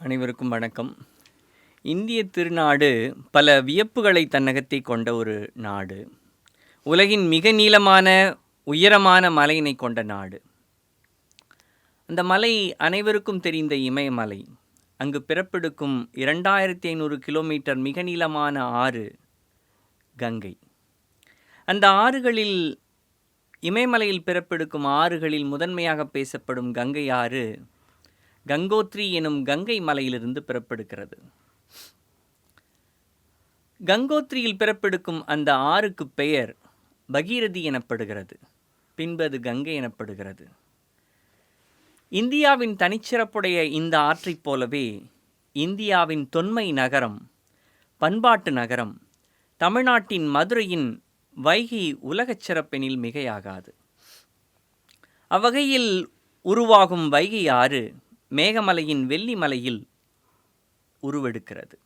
அனைவருக்கும் வணக்கம். இந்திய திருநாடு பல வியப்புகளை தன்னகத்தை கொண்ட ஒரு நாடு. உலகின் மிக நீளமான, உயரமான மலையினை கொண்ட நாடு. அந்த மலை அனைவருக்கும் தெரிந்த இமயமலை. அங்கு பிறப்பெடுக்கும் 2500 கிலோமீட்டர் மிக நீளமான ஆறு கங்கை. அந்த ஆறுகளில் இமயமலையில் பிறப்பெடுக்கும் ஆறுகளில் முதன்மையாக பேசப்படும் கங்கை ஆறு கங்கோத்ரி எனும் கங்கை மலையிலிருந்து பிறப்பெடுக்கிறது. கங்கோத்ரியில் பிறப்பெடுக்கும் அந்த ஆறுக்கு பெயர் பகீரதி எனப்படுகிறது. பின்பு அது கங்கை எனப்படுகிறது. இந்தியாவின் தனிச்சிறப்புடைய இந்த ஆற்றைப் போலவே இந்தியாவின் தொன்மை நகரம், பண்பாட்டு நகரம், தமிழ்நாட்டின் மதுரையின் வைகை உலகச் சிறப்பெனில் மிகையாகாது. அவ்வகையில் உருவாகும் வைகை ஆறு மேகமலையின் வெள்ளிமலையில் உருவெடுக்கிறது.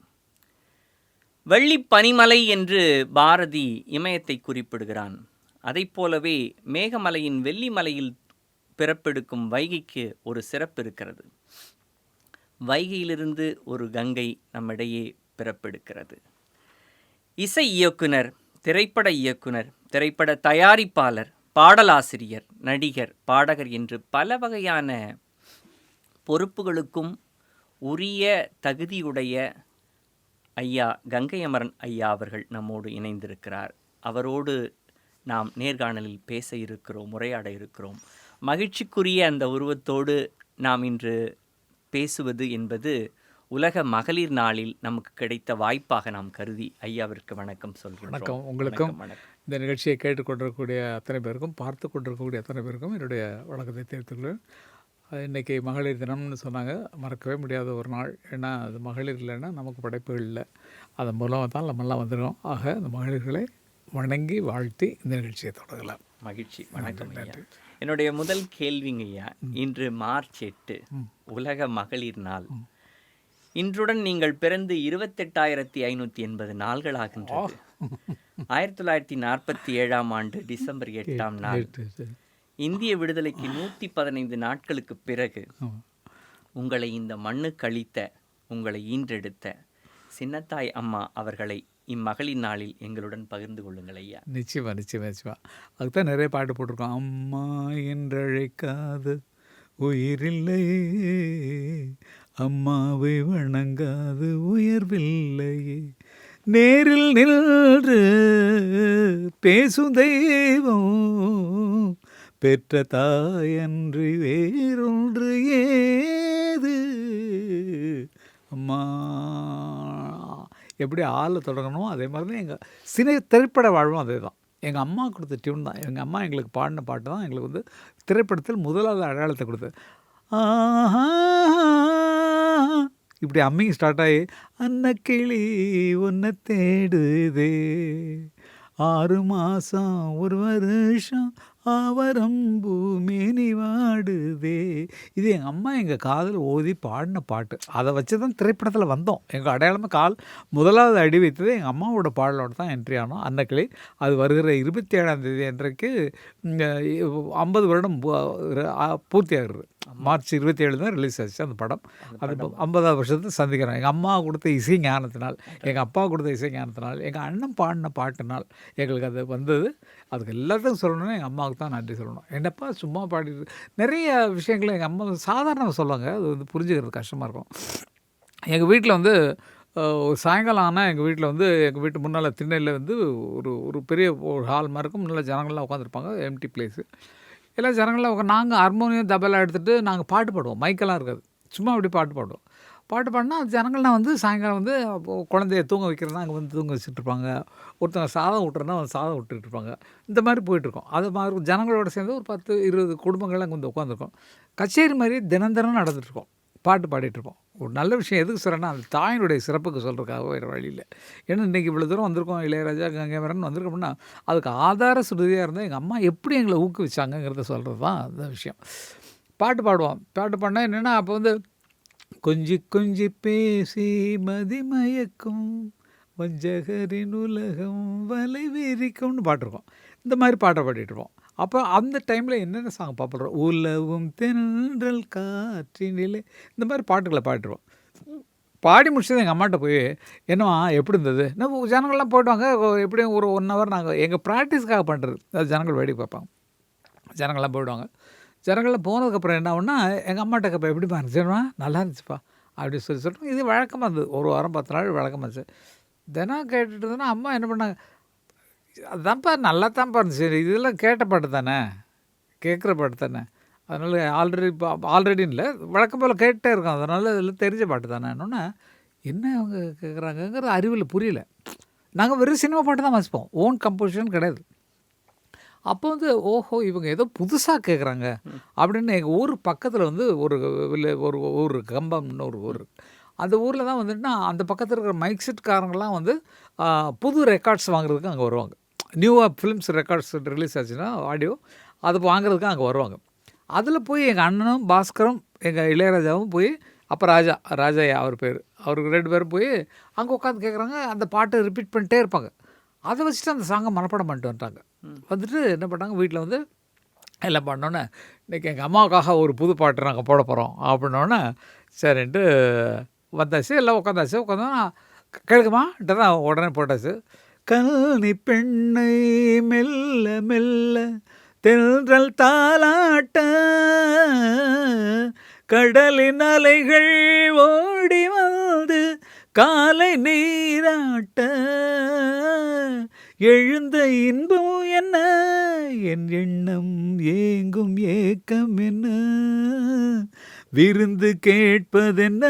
வெள்ளி பனிமலை என்று பாரதி இமயத்தை குறிப்பிடுகிறான். அதைப் போலவே மேகமலையின் வெள்ளிமலையில் பிறப்பெடுக்கும் வைகைக்கு ஒரு சிறப்பு இருக்கிறது. வைகையிலிருந்து ஒரு கங்கை நம்மிடையே பிறப்பெடுக்கிறது. இசை இயக்குனர், திரைப்பட இயக்குனர், திரைப்பட தயாரிப்பாளர், பாடலாசிரியர், நடிகர், பாடகர் என்று பல வகையான பொறுப்புகளுக்கும் உரிய தகுதியுடைய ஐயா கங்கை அமரன் ஐயா அவர்கள் நம்மோடு இணைந்திருக்கிறார். அவரோடு நாம் நேர்காணலில் பேச இருக்கிறோம், உரையாட இருக்கிறோம். மகிழ்ச்சிக்குரிய அந்த உருவத்தோடு நாம் இன்று பேசுவது என்பது உலக மகளிர் நாளில் நமக்கு கிடைத்த வாய்ப்பாக நாம் கருதி ஐயாவிற்கு வணக்கம் சொல்கிறோம். வணக்கம். உங்களுக்கும் இந்த நிகழ்ச்சியை கேட்டுக்கொண்டிருக்கக்கூடிய அத்தனை பேருக்கும், பார்த்து கொண்டிருக்கக்கூடிய அத்தனை பேருக்கும் என்னுடைய வணக்கத்தை தெரிவித்துள்ளேன். இன்றைக்கி மகளிர் தினம்னு சொன்னாங்க. மறக்கவே முடியாத ஒரு நாள். ஏன்னா அது மகளிர் இல்லைன்னா நமக்கு படைப்புகள் இல்லை. அதன் மூலமாக தான் நம்மெல்லாம் வந்துடும். ஆக அந்த மகளிர்களை வணங்கி வாழ்த்தி இந்த நிகழ்ச்சியை தொடங்கலாம். மகிழ்ச்சி. வணக்கம் ஐயா. என்னுடைய முதல் கேள்விங்க ஐயா, இன்று மார்ச் 8 உலக மகளிர் நாள். இன்றுடன் நீங்கள் பிறந்து 28,580 நாள்கள் ஆகின்றது. 1947ஆம் ஆண்டு டிசம்பர் 8ஆம் நாள் இந்திய விடுதலைக்கு 115 நாட்களுக்கு பிறகு உங்களை இந்த மண்ணுக்கு அளித்த, உங்களை ஈன்றெடுத்த சின்னத்தாய் அம்மா அவர்களை இம்மகளிர் நாளில் எங்களுடன் பகிர்ந்து கொள்ளுங்கள் ஐயா. நிச்சயமா நிச்சயமா நிச்சயமா. அதுதான் நிறைய பாட்டு போட்டிருக்கோம். அம்மா என்றழைக்காது உயிரில்லையே, அம்மாவை வணங்காது உயர்வில்லையே, நேரில் நின்று பேசும் தெய்வம் பெற்ற தாயன்றி வேறொன்று ஏது. அம்மா எப்படி ஆளை தொடங்கணும், அதே மாதிரி தான் எங்கள் திரைப்பட வாழ்வும் அதே தான். எங்கள் அம்மா கொடுத்த டியூன் தான். எங்கள் அம்மா எங்களுக்கு பாடின பாட்டு தான் எங்களுக்கு வந்து திரைப்படத்தில் முதலாவது அடையாளத்தை கொடுத்தது. இப்படி அம்மிங்க ஸ்டார்ட் ஆகி அன்னக்கிளி ஒன்றை தேடுதே, 6 மாதம் 1 வருஷம் ஆவரம்பூ மேனி வாடுதே. இது எங்கள் அம்மா எங்கள் காதில் ஓதி பாடின பாட்டு. அதை வச்சு தான் திரைப்படத்தில் வந்தோம். எங்கள் அடையாளமாக முதலாவது அடி வைத்தது எங்கள் அம்மாவோட பாடலோடு தான் என்ட்ரி ஆனோம். அன்னக்கிளி அது வருகிற 27ஆம் தேதி அன்றைக்கு 50 வருடம் பூர்த்தி ஆகுறது. மார்ச் 27 தான் ரிலீஸ் ஆச்சு அந்த படம். அது 50ஆவது வருஷத்தை சந்திக்கிறோம். எங்கள் அம்மா கொடுத்த இசை ஞானத்தினால், எங்கள் அப்பா கொடுத்த இசை ஞானத்தினால், எங்கள் அண்ணன் பாடின பாட்டினால் எங்களுக்கு அது வந்தது. அதுக்கு எல்லாத்துக்கும் சொல்லணும்னா எங்கள் அம்மாவுக்கு தான் நன்றி சொல்லணும். என்னப்பா சும்மா பாடிட்டு நிறைய விஷயங்களை எங்கள் அம்மா சாதாரணமாக சொல்லுவாங்க. அது வந்து புரிஞ்சுக்கிறது கஷ்டமாக இருக்கும். எங்கள் வீட்டில் வந்து சாயங்காலம் ஆனால் எங்கள் வீட்டில் வந்து எங்கள் வீட்டு முன்னால் திண்ணையில் வந்து ஒரு பெரிய ஒரு ஹால் மாதிரி இருக்கும். முன்னால் ஜனங்கள்லாம் உட்காந்துருப்பாங்க. Empty place. எல்லா ஜனங்கள்லாம் நாங்கள் ஹார்மோனியம் தபலா எடுத்துகிட்டு நாங்கள் பாட்டு பாடுவோம். மைக்கெல்லாம் இருக்காது. சும்மா அப்படி பாட்டு பாடுவோம். பாட்டு பாடினா அது ஜனங்கள்லாம் வந்து சாயங்காலம் வந்து குழந்தைய தூங்க வைக்கிறதுனா அங்கே வந்து தூங்க வச்சுட்ருப்பாங்க. ஒருத்தவங்க சாதம் விட்டுறதுனா வந்து சாதம் விட்டுட்ருப்பாங்க. இந்த மாதிரி போயிட்டுருக்கோம். அது மாதிரி ஜனங்களோட சேர்ந்து ஒரு 10-20 குடும்பங்கள் அங்கே வந்து உட்காந்துருக்கோம். கச்சேரி மாதிரி தினம் நடந்துகிட்ருக்கோம். பாட்டு பாடிட்டுருப்போம். ஒரு நல்ல விஷயம் எதுக்கு சொல்கிறேன்னா, அந்த தாயினுடைய சிறப்புக்கு சொல்கிறதுக்காக வேறு வழியில். ஏன்னா இன்றைக்கி இவ்வளோ தூரம் வந்திருக்கோம், இளையராஜா கங்கை அமரன் வந்திருக்கோம்னா அதுக்கு ஆதார சுருதியாக இருந்தால் எங்கள் அம்மா எப்படி எங்களை ஊக்குவிச்சாங்கங்கிறத சொல்கிறது தான் அந்த விஷயம். பாட்டு பாடுவோம். பாட்டு பாடினா என்னென்னா, அப்போ வந்து கொஞ்சி கொஞ்சி பேசி மதிமயக்கும் வஞ்சகரின் உலகம் வலை விரிக்கும்னு பாட்டிருக்கோம். இந்த மாதிரி பாட்டை பாடிட்டுருப்போம். அப்போ அந்த டைமில் என்னென்ன சாங் பாடுறோம், உலவும் தென்றல் காற்றினிலே, இந்த மாதிரி பாட்டுகளை பாடிட்டுருவோம். பாடி முடிச்சது எங்கள் அம்மாட்ட போய் என்னம்மா எப்படி இருந்தது நம்ம ஜனங்கள்லாம் போயிடுவாங்க எப்படியும் ஒரு 1 ஹவர் நாங்கள் எங்கள் ப்ராக்டிஸ்க்காக பண்ணுறது அது ஜனங்கள் வேடிக்கை பார்ப்பாங்க ஜனங்கள்லாம் போயிடுவாங்க ஜனங்கள்லாம் போனதுக்கப்புறம் என்ன ஆகுன்னா எங்கள் அம்மாட்ட கேட்பேன் எப்படிப்பா இருந்துச்சுமா நல்லா இருந்துச்சுப்பா அப்படி சொல்லிட்டு இது வழக்கமாக இருந்தது ஒரு வாரம் 10 நாள் வழக்கமாக இருந்துச்சு தினம் கேட்டுட்டு இருந்தோன்னா அம்மா என்ன பண்ணாங்க அதான்ப்பா நல்லா தான்ப்பா இருந்துச்சு இதெல்லாம் கேட்ட பாட்டு தானே கேட்குற பாட்டு தானே அதனால் ஆல்ரெடின்னு இல்லை வழக்கம் போல் கேட்டே இருக்கோம் அதனால் இதில் தெரிஞ்ச பாட்டு தானே என்ன அவங்க கேட்குறாங்கங்கிறது அறிவில் புரியல நாங்கள் வெறும் சினிமா பாட்டு தான் வாசிப்போம் ஓன் கம்போசிஷன் கிடையாது அப்போ வந்து ஓஹோ இவங்க ஏதோ புதுசாக கேட்குறாங்க அப்படின்னு எங்கள் ஊர் பக்கத்தில் வந்து ஒரு ஊர் கம்பம்னு ஒரு ஊர் அந்த ஊரில் தான் வந்துட்டுனா அந்த பக்கத்தில் இருக்கிற மைக் செட்காரங்களாம் வந்து புது ரெக்கார்ட்ஸ் வாங்குறதுக்கு அங்கே வருவாங்க நியூவாக ஃபிலிம்ஸ் ரெக்கார்ட்ஸ் ரிலீஸ் ஆச்சுன்னா ஆடியோ அது வாங்குறதுக்கு அங்கே வருவாங்க அதில் போய் எங்கள் அண்ணனும் பாஸ்கரும் எங்கள் இளையராஜாவும் போய் அப்போ ராஜாயா அவர் பேர் அவருக்கு 2 பேரும் போய் அங்கே உட்காந்து கேட்குறாங்க அந்த பாட்டை ரிப்பீட் பண்ணிட்டே இருப்பாங்க அதை வச்சுட்டு அந்த சாங்கை மனப்பாடம் பண்ணிட்டு வந்துட்டாங்க வந்துட்டு என்ன பண்ணாங்க வீட்டில் வந்து எல்லாம் பண்ணோன்னே இன்றைக்கி எங்கள் அம்மாவுக்காக ஒரு புது பாட்டு நாங்கள் போட போகிறோம் அப்படின்னோடனே சரின்ட்டு வந்தாச்சு எல்லாம் உட்காந்தோன்னா கேட்குமான்ட்டு தான் உடனே போட்டாச்சு கல்வி பெண்ணை மெல்ல மெல்ல தென்றல் தாலாட்ட கடலின் அலைகள் ஓடி வந்து காலை நீராட்ட எழுந்த இன்பம் என்ன என் எண்ணம் ஏங்கும் ஏக்கம் என்ன விருந்து கேட்பதென்ன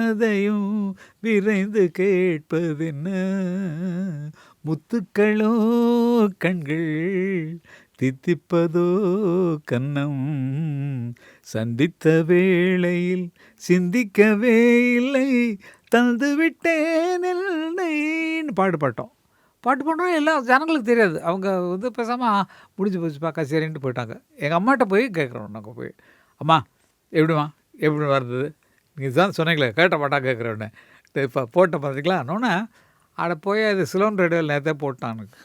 அதையும் விரைந்து கேட்பதென்ன முத்துக்களோ கண்கள் தித்திப்பதோ கன்னம் சந்தித்த வேளையில் சிந்திக்கவே இல்லை தந்து விட்டேன் பாட்டு பாட்டோம் எல்லாம் ஜனங்களுக்கு தெரியாது அவங்க வந்து பேசாமல் முடிஞ்சு போச்சுப்பா கச்சேரின்ட்டு போயிட்டாங்க எங்கள் அம்மாட்ட போய் கேட்குறோம் நாங்கள் போய் அம்மா எப்படி வந்தது நீங்கள் தான் சொன்னீங்களே கேட்ட பாட்டா கேட்குறோன்னு இப்போ போட்ட பார்த்தீங்களா இன்னொன்னே அட போய் அது சிலோன் ரேடியோவில் நேரத்தே போட்டானுக்கு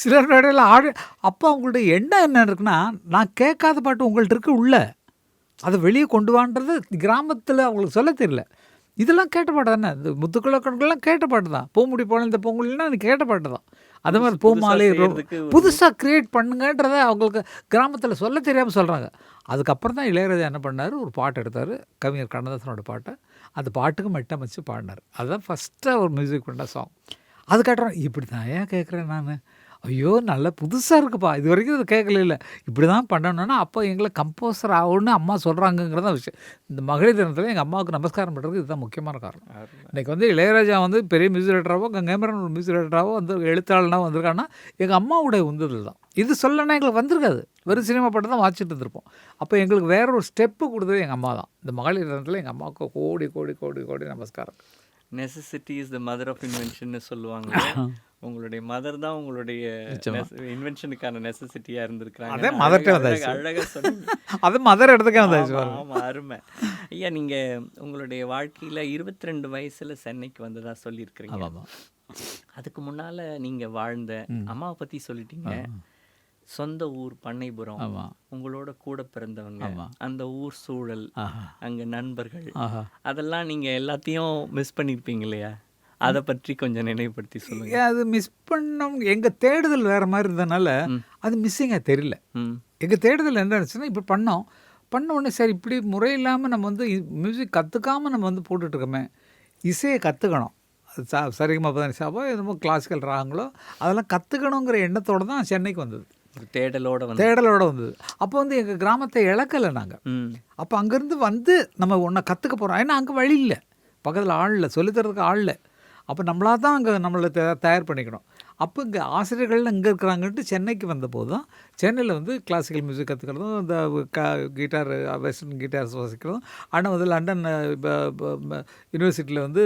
சிலோன் ரேடியோவில் அப்போ அவங்கள்ட்ட என்ன இருக்குன்னா நான் கேட்காத பாட்டு உங்கள்கிட்ட இருக்கு உள்ள அதை வெளியே கொண்டு வான்றது கிராமத்தில் அவங்களுக்கு சொல்ல தெரியல இதெல்லாம் கேட்ட பாட்டு தானே இந்த முத்துக்குள்ள கண்கள்லாம் கேட்ட பாட்டு தான் பூமுடி போன இந்த பொங்கல்னா அது கேட்ட பாட்டு தான் அதே மாதிரி பூமாலை புதுசாக க்ரியேட் பண்ணுங்கன்றதை அவங்களுக்கு கிராமத்தில் சொல்ல தெரியாமல் சொல்கிறாங்க அதுக்கப்புறம் தான் இளையராஜா என்ன பண்ணார் ஒரு பாட்டு எடுத்தார் கவிஞர் கண்ணதாசனோட பாட்டை அந்த பாட்டுக்கு மெட்டம் வச்சு பாடினார் அதுதான் ஃபஸ்ட்டாக ஒரு மியூசிக் பண்ண சாங் அது கேட்டுறோம் இப்படி தான் ஏன் கேட்குறேன் நான் ஐயோ நல்லா புதுசாக இருக்குப்பா இது வரைக்கும் இது கேட்கல இல்லை இப்படி தான் பண்ணணுன்னா அப்போ எங்களை கம்போசர் ஆகணும்னு அம்மா சொல்கிறாங்கங்கிறத விஷயம் இந்த மகளிர் தினத்தில் எங்கள் அம்மாவுக்கு நமஸ்காரம் பண்ணுறது இதுதான் முக்கியமான காரணம் இன்றைக்கி வந்து இளையராஜா வந்து பெரிய மியூசிக் டைரக்டராகவோ கங்கேமரன் ஒரு மியூசிக் டைரக்டராகவோ வந்து எழுத்தாளனாக வந்திருக்காங்கன்னா எங்கள் அம்மாவுடைய உந்துதல் தான் இது சொல்லனா எங்களுக்கு வந்திருக்காது வெறும் சினிமா பாட்டு தான் வாசிச்சுட்டு இருந்திருப்போம் அப்போ எங்களுக்கு வேற ஒரு ஸ்டெப்பு கொடுத்தது எங்கள் அம்மா தான் இந்த மகளிர் தினத்தில் எங்கள் அம்மாவுக்கு கோடி கோடி கோடி கோடி நமஸ்காரம் necessity is the mother of இன்வென்ஷன்னு சொல்லுவாங்க உங்களுடைய மதர் தான் உங்களுடைய இன்வென்ஷனுக்கான நெசசிட்டியா இருந்திருக்காங்க அதே மதர்ட்டே வந்தாச்சு அழகா சொன்னீங்க அது மதர் இடத்துக்கே வந்தாச்சு ஆமா அருமை ஐயா நீங்க உங்களுடைய வாழ்க்கையில 22 வயசுல சென்னைக்கு வந்ததா சொல்லியிருக்கிறீங்க அதுக்கு முன்னால நீங்க வாழ்ந்த அம்மாவை பத்தி சொல்லிட்டீங்க சொந்த ஊர் பண்ணைபுரம் உங்களோட கூட பிறந்தவங்க அந்த ஊர் சூழல் அங்க நண்பர்கள் அதெல்லாம் நீங்க எல்லாத்தையும் மிஸ் பண்ணிருப்பீங்க இல்லையா அதை பற்றி கொஞ்சம் நினைவுபடுத்தி சொல்லுங்க அது மிஸ் பண்ணோம் எங்கள் தேடுதல் வேறு மாதிரி இருந்ததுனால அது மிஸ்ஸிங்காக தெரியல எங்கள் தேடுதல் என்ன இருந்துச்சுன்னா இப்போ பண்ண உடனே சரி இப்படி முறை இல்லாமல் நம்ம வந்து மியூசிக் கற்றுக்காமல் நம்ம வந்து போட்டுட்ருக்கோமே இசையை கற்றுக்கணும் சரிகமா பதனிசாவோ என்னமோ கிளாசிக்கல் ராகங்களோ அதெல்லாம் கற்றுக்கணுங்கிற எண்ணத்தோடு தான் சென்னைக்கு வந்தது தேடலோட வந்தது அப்போ வந்து எங்கள் கிராமத்தை இழக்கலை நாங்கள் அப்போ அங்கேருந்து வந்து நம்ம ஒன்றை கற்றுக்க போகிறோம் ஏன்னா அங்கே வழி இல்லை பக்கத்தில் ஆள் இல்லை சொல்லித்தரதுக்கு ஆள் இல்லை அப்போ நம்மளாக தான் அங்கே நம்மளை தயார் பண்ணிக்கணும் அப்போ இங்கே ஆசிரியர்கள்லாம் இங்கே இருக்கிறாங்கன்ட்டு சென்னைக்கு வந்தபோது தான் சென்னையில் வந்து கிளாசிக்கல் மியூசிக் கற்றுக்கிறதும் இந்த கிட்டார் வெஸ்டர்ன் கிட்டார்ஸ் வாசிக்கிறதும் ஆனால் வந்து லண்டன் யூனிவர்சிட்டியில் வந்து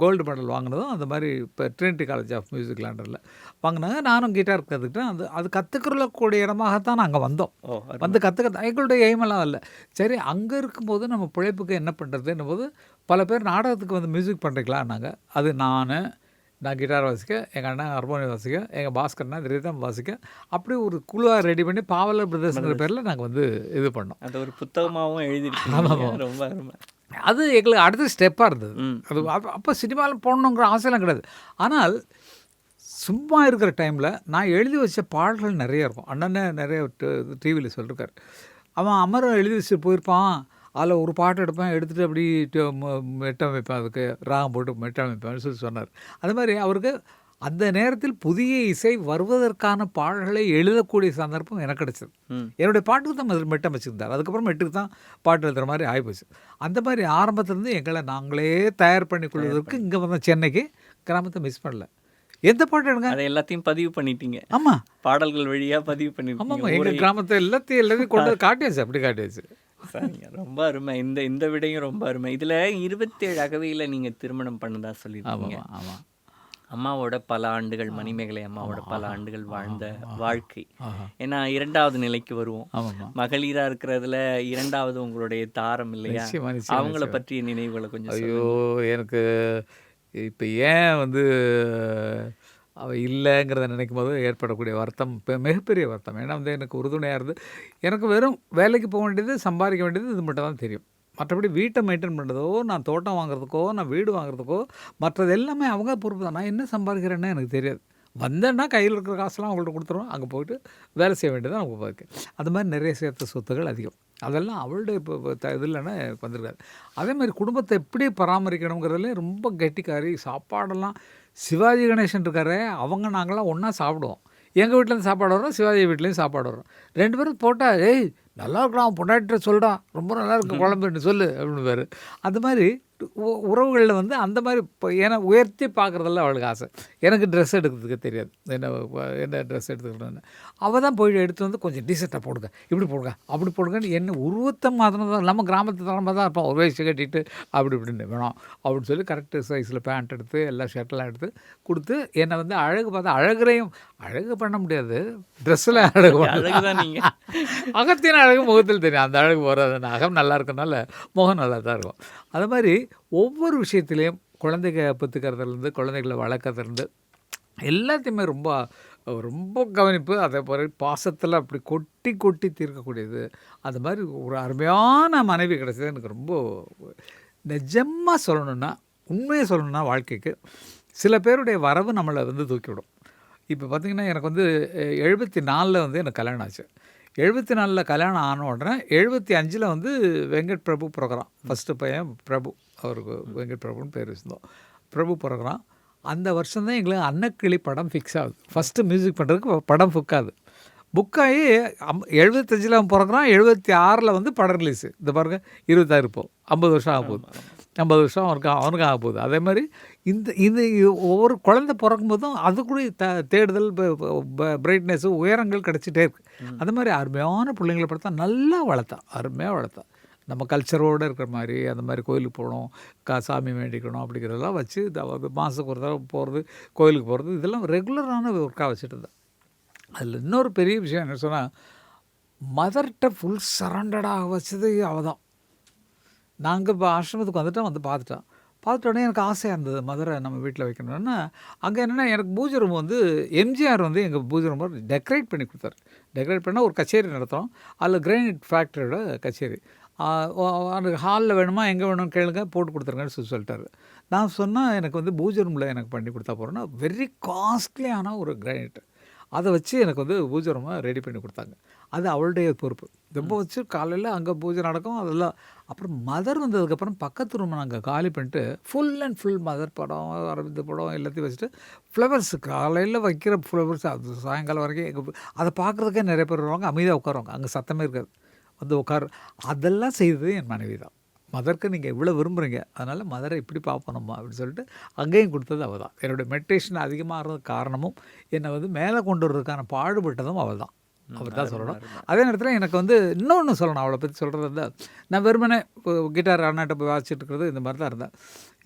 கோல்டு மெடல் வாங்கினதும் அந்த மாதிரி இப்போ ட்ரினிட்டி காலேஜ் ஆஃப் மியூசிக் லண்டனில் வாங்கினாங்க நானும் கிட்டார் கற்றுக்கிட்டேன் அது கற்றுக்கிறக்கூடிய இடமாகத்தான் நாங்கள் வந்தோம் வந்து கற்றுக்க எங்களுடைய எய்மெல்லாம் இல்லை சரி அங்கே இருக்கும்போது நம்ம பிழைப்புக்கு என்ன பண்ணுறதுன்னும் போது பல பேர் நாடகத்துக்கு வந்து மியூசிக் பண்ணுறீங்களான்னாங்க அது நான் கிட்டார் வாசிக்க எங்கள் அண்ணன் ஹார்மோனியம் வாசிக்க எங்கள் பாஸ்கர்னா ரிதம் வாசிக்க அப்படி ஒரு குழுவாக ரெடி பண்ணி பாவலர் பிரதர்ஸ்ங்கிற பேரில் நாங்கள் வந்து இது பண்ணோம் அது ஒரு புத்தகமாகவும் எழுதிருக்கோம் ரொம்ப அருமை அது எங்களுக்கு அடுத்த ஸ்டெப்பாக இருந்தது. ம். அது அப்போ சினிமாவில் போடணுங்கிற ஆசையெல்லாம் கிடையாது. ஆனால் சும்மா இருக்கிற டைமில் நான் எழுதி வச்ச பாடல்கள் நிறைய இருக்கும். அண்ணனே நிறைய டிவியில் சொல்லியிருக்காரு. அவன் அமரம் எழுதி வச்சுட்டு போயிருப்பான். அதில் ஒரு பாட்டு எடுப்பேன், எடுத்துகிட்டு அப்படி மெட்டம் வைப்பேன், அதுக்கு ராகம் போட்டு மெட்டம் வைப்பேன்னு சொல்லி சொன்னார். அது மாதிரி அவருக்கு அந்த நேரத்தில் புதிய இசை வருவதற்கான பாடல்களை எழுதக்கூடிய சந்தர்ப்பம் எனக்கு கிடைச்சது. ம். என்னுடைய பாட்டுக்கு தான் முதல்ல மெட்டம் வச்சுருந்தார். அதுக்கப்புறம் மெட்டுக்கு தான் பாட்டு எழுதுகிற மாதிரி ஆகிப்போச்சு. அந்த மாதிரி ஆரம்பத்துலேருந்து எங்களை நாங்களே தயார் பண்ணி கொள்வதற்கு இங்கே வந்த சென்னைக்கு கிராமத்தை மிஸ் பண்ணல. எந்த பாட்டு எடுங்க. அதை எல்லாத்தையும் பதிவு பண்ணிட்டீங்க. ஆமாம் பாடல்கள் வழியா பதிவு ஆமாம் பண்ணிருக்கீங்க. எங்கள் கிராமத்தை எல்லாத்தையும் கொண்டு வந்து காட்டியாச்சு, அப்படி காட்டியாச்சு. சரிங்க. ரொம்ப அருமை. இந்த இந்த விடையும் ரொம்ப அருமை. இதுல 27 அகவையில நீங்க திருமணம் பண்ணதா சொல்லியிருக்கீங்க. ஆமாம் ஆமாம் அம்மாவோட பல ஆண்டுகள், மணிமேகலை அம்மாவோட பல ஆண்டுகள் வாழ்ந்த வாழ்க்கை. ஆஹா ஏன்னா 2வது நிலைக்கு வருவோம். ஆமாம்மா மகளிரா இருக்கிறதுல 2வது உங்களுடைய தாரம் இல்லையா? நிச்சயமா நிச்சயமா அவங்கள நிச்சயமா. பற்றிய நினைவுகளை கொஞ்சம் ஐயோ சொல்லுங்க. எனக்கு இப்போ ஏன் அவள் இல்லைங்கிறத நினைக்கும் போது ஏற்படக்கூடிய வருத்தம் இப்போ மிகப்பெரிய வருத்தம். ஏன்னா எனக்கு உறுதுணையாக இருந்து எனக்கு வெறும் வேலைக்கு போக வேண்டியது, சம்பாதிக்க வேண்டியது இது மட்டும் தான் தெரியும். மற்றபடி வீட்டை மெயின்டைன் பண்ணுறதோ, நான் தோட்டம் வாங்குறதுக்கோ, நான் வீடு வாங்குறதுக்கோ, மற்றது எல்லாமே அவங்க பொறுப்பு தான். நான் என்ன சம்பாதிக்கிறேன்னு எனக்கு தெரியாது. வந்தேன்னா கையில் இருக்கிற காசெல்லாம் அவங்கள்ட்ட கொடுத்துருவோம். அங்கே போயிட்டு வேலை செய்ய வேண்டியது தான் அவங்க பார்க்க. அது மாதிரி நிறைய சேர்த்த சொத்துகள் அதிகம். அதெல்லாம் அவளுடைய இப்போ இல்லைன்னா வந்திருக்காது. அதே மாதிரி குடும்பத்தை எப்படி பராமரிக்கணுங்கிறதுல ரொம்ப கெட்டிக்காரி. சாப்பாடெல்லாம் சிவாஜி கணேசன் இருக்காரு, அவங்க நாங்களாம் ஒன்றா சாப்பிடுவோம். எங்கள் வீட்டிலேருந்து சாப்பாடு வரும், சிவாஜி வீட்லேயும் சாப்பாடு வரும். 2 பேரும் போட்டால் ஏய் நல்லா இருக்கலாம் பொண்டாட்டிட்ட சொல்டா, ரொம்ப நல்லா இருக்கு குழம்புன்னு சொல்லு அப்படின்னு. அது மாதிரி உறவுகளில் அந்த மாதிரி இப்போ ஏன்னா உயர்த்தி பார்க்குறதெல்லாம் அவளுக்கு ஆசை. எனக்கு ட்ரெஸ் எடுக்கிறதுக்கு தெரியாது, என்ன ட்ரெஸ் எடுத்துக்கிறேன்னு. அவள் தான் போய் எடுத்து வந்து கொஞ்சம் டீசெண்டாக போடுங்க, இப்படி போடுங்க, அப்படி போடுங்கன்னு என்ன உருவத்தை மாத்திரம் தான். நம்ம கிராமத்து தரமாக தான் இருப்போம், ஒரு வயசு கட்டிட்டு அப்படி இப்படின்னு வேணும் அப்படின்னு சொல்லி கரெக்டு சைஸில் பேண்ட் எடுத்து எல்லா ஷர்ட்டெல்லாம் எடுத்து கொடுத்து என்னை அழகு பார்த்தா அழகு பண்ண முடியாது, ட்ரெஸ்ஸில் அழகு அழகுதான் நீங்க. அகத்தின அழகு முகத்தில் தெரியும். அந்த அழகு போகிறது அகம் நல்லா இருக்கனால முகம் நல்லா தான் இருக்கும். அது மாதிரி ஒவ்வொரு விஷயத்துலேயும் குழந்தைங்க பெற்றுக்கிறதுலேருந்து குழந்தைகளை வளர்க்கறதுலேருந்து எல்லாத்தையுமே ரொம்ப ரொம்ப கவனிப்பு. அதே போல் பாசத்தில் அப்படி கொட்டி கொட்டி தீர்க்கக்கூடியது. அது மாதிரி ஒரு அருமையான மனைவி கிடைச்சது எனக்கு ரொம்ப நிஜமாக சொல்லணுன்னா, உண்மையை சொல்லணுன்னா வாழ்க்கைக்கு சில பேருடைய வரவு நம்மளை தூக்கிவிடும். இப்போ பார்த்திங்கன்னா எனக்கு 74 எனக்கு கல்யாணம் ஆச்சு. 74 கல்யாணம் ஆன உடனே 75 வெங்கட் பிரபு ப்ரோக்ராம். ஃபஸ்ட்டு பையன் பிரபு, அவருக்கு வெங்கட் பிரபுன்னு பேர் வச்சுருந்தோம். பிரபு ப்ரோக்ராம். அந்த வருஷம்தான் எங்களுக்கு அன்னக்கிளி படம் ஃபிக்ஸ் ஆகுது. ஃபஸ்ட்டு மியூசிக் பண்ணுறதுக்கு படம் புக் ஆகி 75 அவன் பிறகுறான். 76 படம் ரிலீஸு. இந்த பாருங்க 26 இப்போ 50 வருஷம் ஆக போகுது. 50 வருஷம் அவனுக்கு ஆக போகுது. அதே மாதிரி இந்த ஒவ்வொரு குழந்தை பிறக்கும் போதும் அதுக்குரிய தேடுதல், பிரைட்னஸ்ஸு, உயரங்கள் கிடச்சிட்டே இருக்குது. அது மாதிரி அருமையான பிள்ளைங்களை பார்த்தா நல்லா வளர்த்தான், அருமையாக வளர்த்தான். நம்ம கல்ச்சரோடு இருக்கிற மாதிரி அந்த மாதிரி கோயிலுக்கு போகணும், சாமி வேண்டிக்கணும் அப்படிங்கிறதெல்லாம் வச்சு மாதத்துக்கு ஒரு தடவை போகிறது, கோயிலுக்கு போகிறது, இதெல்லாம் ரெகுலரான ஒர்க்காக வச்சுட்டு இருந்தேன். அதில் இன்னொரு பெரிய விஷயம் என்ன சொன்னால், மதர்கிட்ட ஃபுல் சரண்டடாக வச்சது அவள் தான். நாங்கள் இப்போ ஆசிரமத்துக்கு பார்த்துட்டோம். பார்த்துட்டோடனே எனக்கு ஆசையாக இருந்தது மதுரை நம்ம வீட்டில் வைக்கணும்னா. அங்கே என்னென்னா எனக்கு பூஜை ரூம் எம்ஜிஆர் எங்கள் பூஜை ரூம் டெக்கரேட் பண்ணி கொடுத்தாரு. டெக்கரேட் பண்ணால் ஒரு கச்சேரி நடத்துகிறோம். அதில் கிரானைட் ஃபேக்ட்ரியோட கச்சேரி. அந்த ஹாலில் வேணுமா எங்கே வேணும்னு கேளுங்க, போட்டு கொடுத்துருங்கன்னு சொல்லிட்டாரு. நான் சொன்னால் எனக்கு பூஜை ரூமில் எனக்கு பண்ணி கொடுத்தா போகிறேன்னா வெரி காஸ்ட்லியான ஒரு கிரானைட். அதை வச்சு எனக்கு பூஜை ரூமை ரெடி பண்ணி கொடுத்தாங்க. அது அவளுடைய பொறுப்பு. ரொம்ப வச்சு காலையில் அங்கே பூஜை நடக்கும் அதெல்லாம். அப்புறம் மதர் வந்ததுக்கப்புறம் பக்கத்து ரூமை நாங்கள் காலி பண்ணிட்டு ஃபுல் அண்ட் ஃபுல் மதர் படம், அரவிந்த் படம் எல்லாத்தையும் வச்சுட்டு ஃப்ளவர்ஸ் காலையில் வைக்கிற ஃப்ளவர்ஸ் அது சாயங்காலம் வரைக்கும் அதை பார்க்குறதுக்கே நிறைய பேர் வருவாங்க. அமைதியாக உட்காருவாங்க, அங்கே சத்தமே இருக்காது, உட்காரு. அதெல்லாம் செய்தது என் மனைவி தான். மதருக்கு நீங்கள் எவ்வளோ விரும்புகிறீங்க, அதனால் மதரை இப்படி பார்ப்பணுமா அப்படின்னு சொல்லிட்டு அங்கேயும் கொடுத்தது அவள் தான். என்னுடைய மெடிடேஷன் அதிகமாகிறதுக்கு காரணமும் என்னை மேலே கொண்டு வர்றதுக்கான பாடுபட்டதும் அவள் தான். அவர் தான் சொல்லணும். அதே நேரத்தில் எனக்கு இன்னொன்று சொல்லணும். அவளை பற்றி சொல்கிறது நான் வெறுமனே கிட்டார் அண்ணாட்ட போய் வாசிச்சுட்டு இருக்கிறது இந்த மாதிரி தான் இருந்தேன்.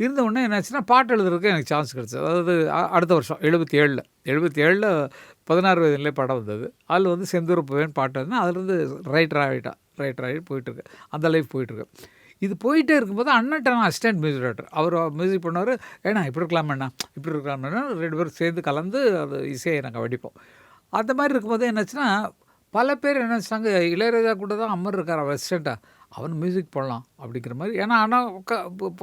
இருந்த உடனே என்னாச்சுன்னா பாட்டு எழுதுறதுக்கு எனக்கு சான்ஸ் கிடச்சிது. அதாவது அடுத்த வருஷம் 77 16 வயதுலேயே படம் வந்தது. அதில் செந்தூர போவேன்னு பாட்டு இருந்தேன். அதுலேருந்து ரைட்டர் ஆகி போயிட்டுருக்கு. அந்த லைஃப் போயிட்டுருக்கு. இது போயிட்டே இருக்கும்போது அண்ணன்ட்ட நான் அசிஸ்டன்ட் மியூசிக் டைரக்டர். அவர் மியூசிக் பண்ணுவார். ஏன்னா இப்படி இருக்கலாமேண்ணா 2 பேரும் சேர்ந்து கலந்து அது இசையை நாங்கள் வடிப்போம். அந்த மாதிரி இருக்கும்போது என்னாச்சுன்னா பல பேர் என்ன வச்சாங்க, இளையராஜா கூட தான் அமர் இருக்கார் அவர் அசிஸ்டண்ட்டாக. அவன் மியூசிக் போடலாம் அப்படிங்கிற மாதிரி. ஏன்னா ஆனால்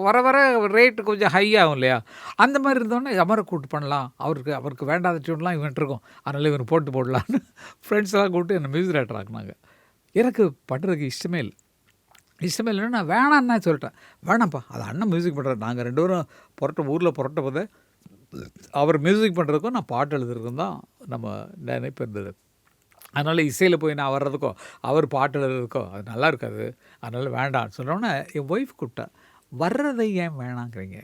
வர வர ரேட்டு கொஞ்சம் ஹை ஆகும் இல்லையா? அந்த மாதிரி இருந்தோடனே அமரை கூப்பிட்டு பண்ணலாம், அவருக்கு வேண்டாத டியூன்லாம் இவன்ட்டு இருக்கும், அதனால் இவன் போடலான்னு ஃப்ரெண்ட்ஸ்லாம் கூப்பிட்டு என்னை மியூசிக் டைரக்டர் ஆக்குனாங்க. எனக்கு பண்ணுறதுக்கு இஷ்டமே இல்லைன்னா நான் வேணான்னு சொல்லிட்டேன். வேணாம்ப்பா, அது அண்ணன் மியூசிக் பண்ணுறாரு, நாங்கள் 2 பேரும் ஊரில் புரட்ட போது அவர் மியூசிக் பண்ணுறதுக்கும் நான் பாட்டு எழுதுறதுக்கும் தான் நம்ம நினைப்பு இருந்தது. அதனால் இசையில் போய் நான் வர்றதுக்கோ அவர் பாட்டு எழுதுறதுக்கோ அது நல்லா இருக்காது, அதனால் வேண்டான்னு சொன்னோன்னே என் ஒய்ஃப் கூப்பிட்டா, வர்றதை ஏன் வேணாங்கிறீங்க?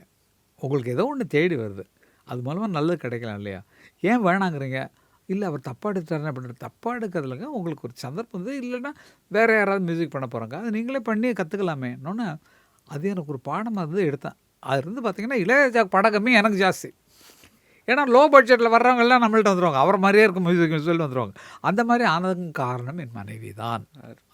உங்களுக்கு ஏதோ ஒன்று தேடி வருது, அது மூலமாக நல்லது கிடைக்கலாம் இல்லையா? ஏன் வேணாங்கிறீங்க? இல்லை அவர் தப்பாக எடுத்துட்டாருன்னு அப்படின்ட்டு. தப்பாக எடுக்கிறதுலங்க உங்களுக்கு ஒரு சந்தர்ப்பம் வந்து இல்லைன்னா வேறு யாராவது மியூசிக் பண்ண போகிறாங்க, அது நீங்களே பண்ணி கற்றுக்கலாமே இன்னொன்று. அது எனக்கு ஒரு பாடமாக இருந்து எடுத்தேன். அது இருந்து பார்த்திங்கன்னா இளையராஜா படம் கம்மி, எனக்கு ஜாஸ்தி. ஏன்னா லோ பட்ஜெட்டில் வர்றவங்க எல்லாம் நம்மள்ட்ட வந்துடுவாங்க, அவர் மாதிரியே இருக்கும் மியூசிக் சொல்லி வந்துடுவாங்க. அந்த மாதிரி ஆனதுக்கு காரணம் என் மனைவி தான்.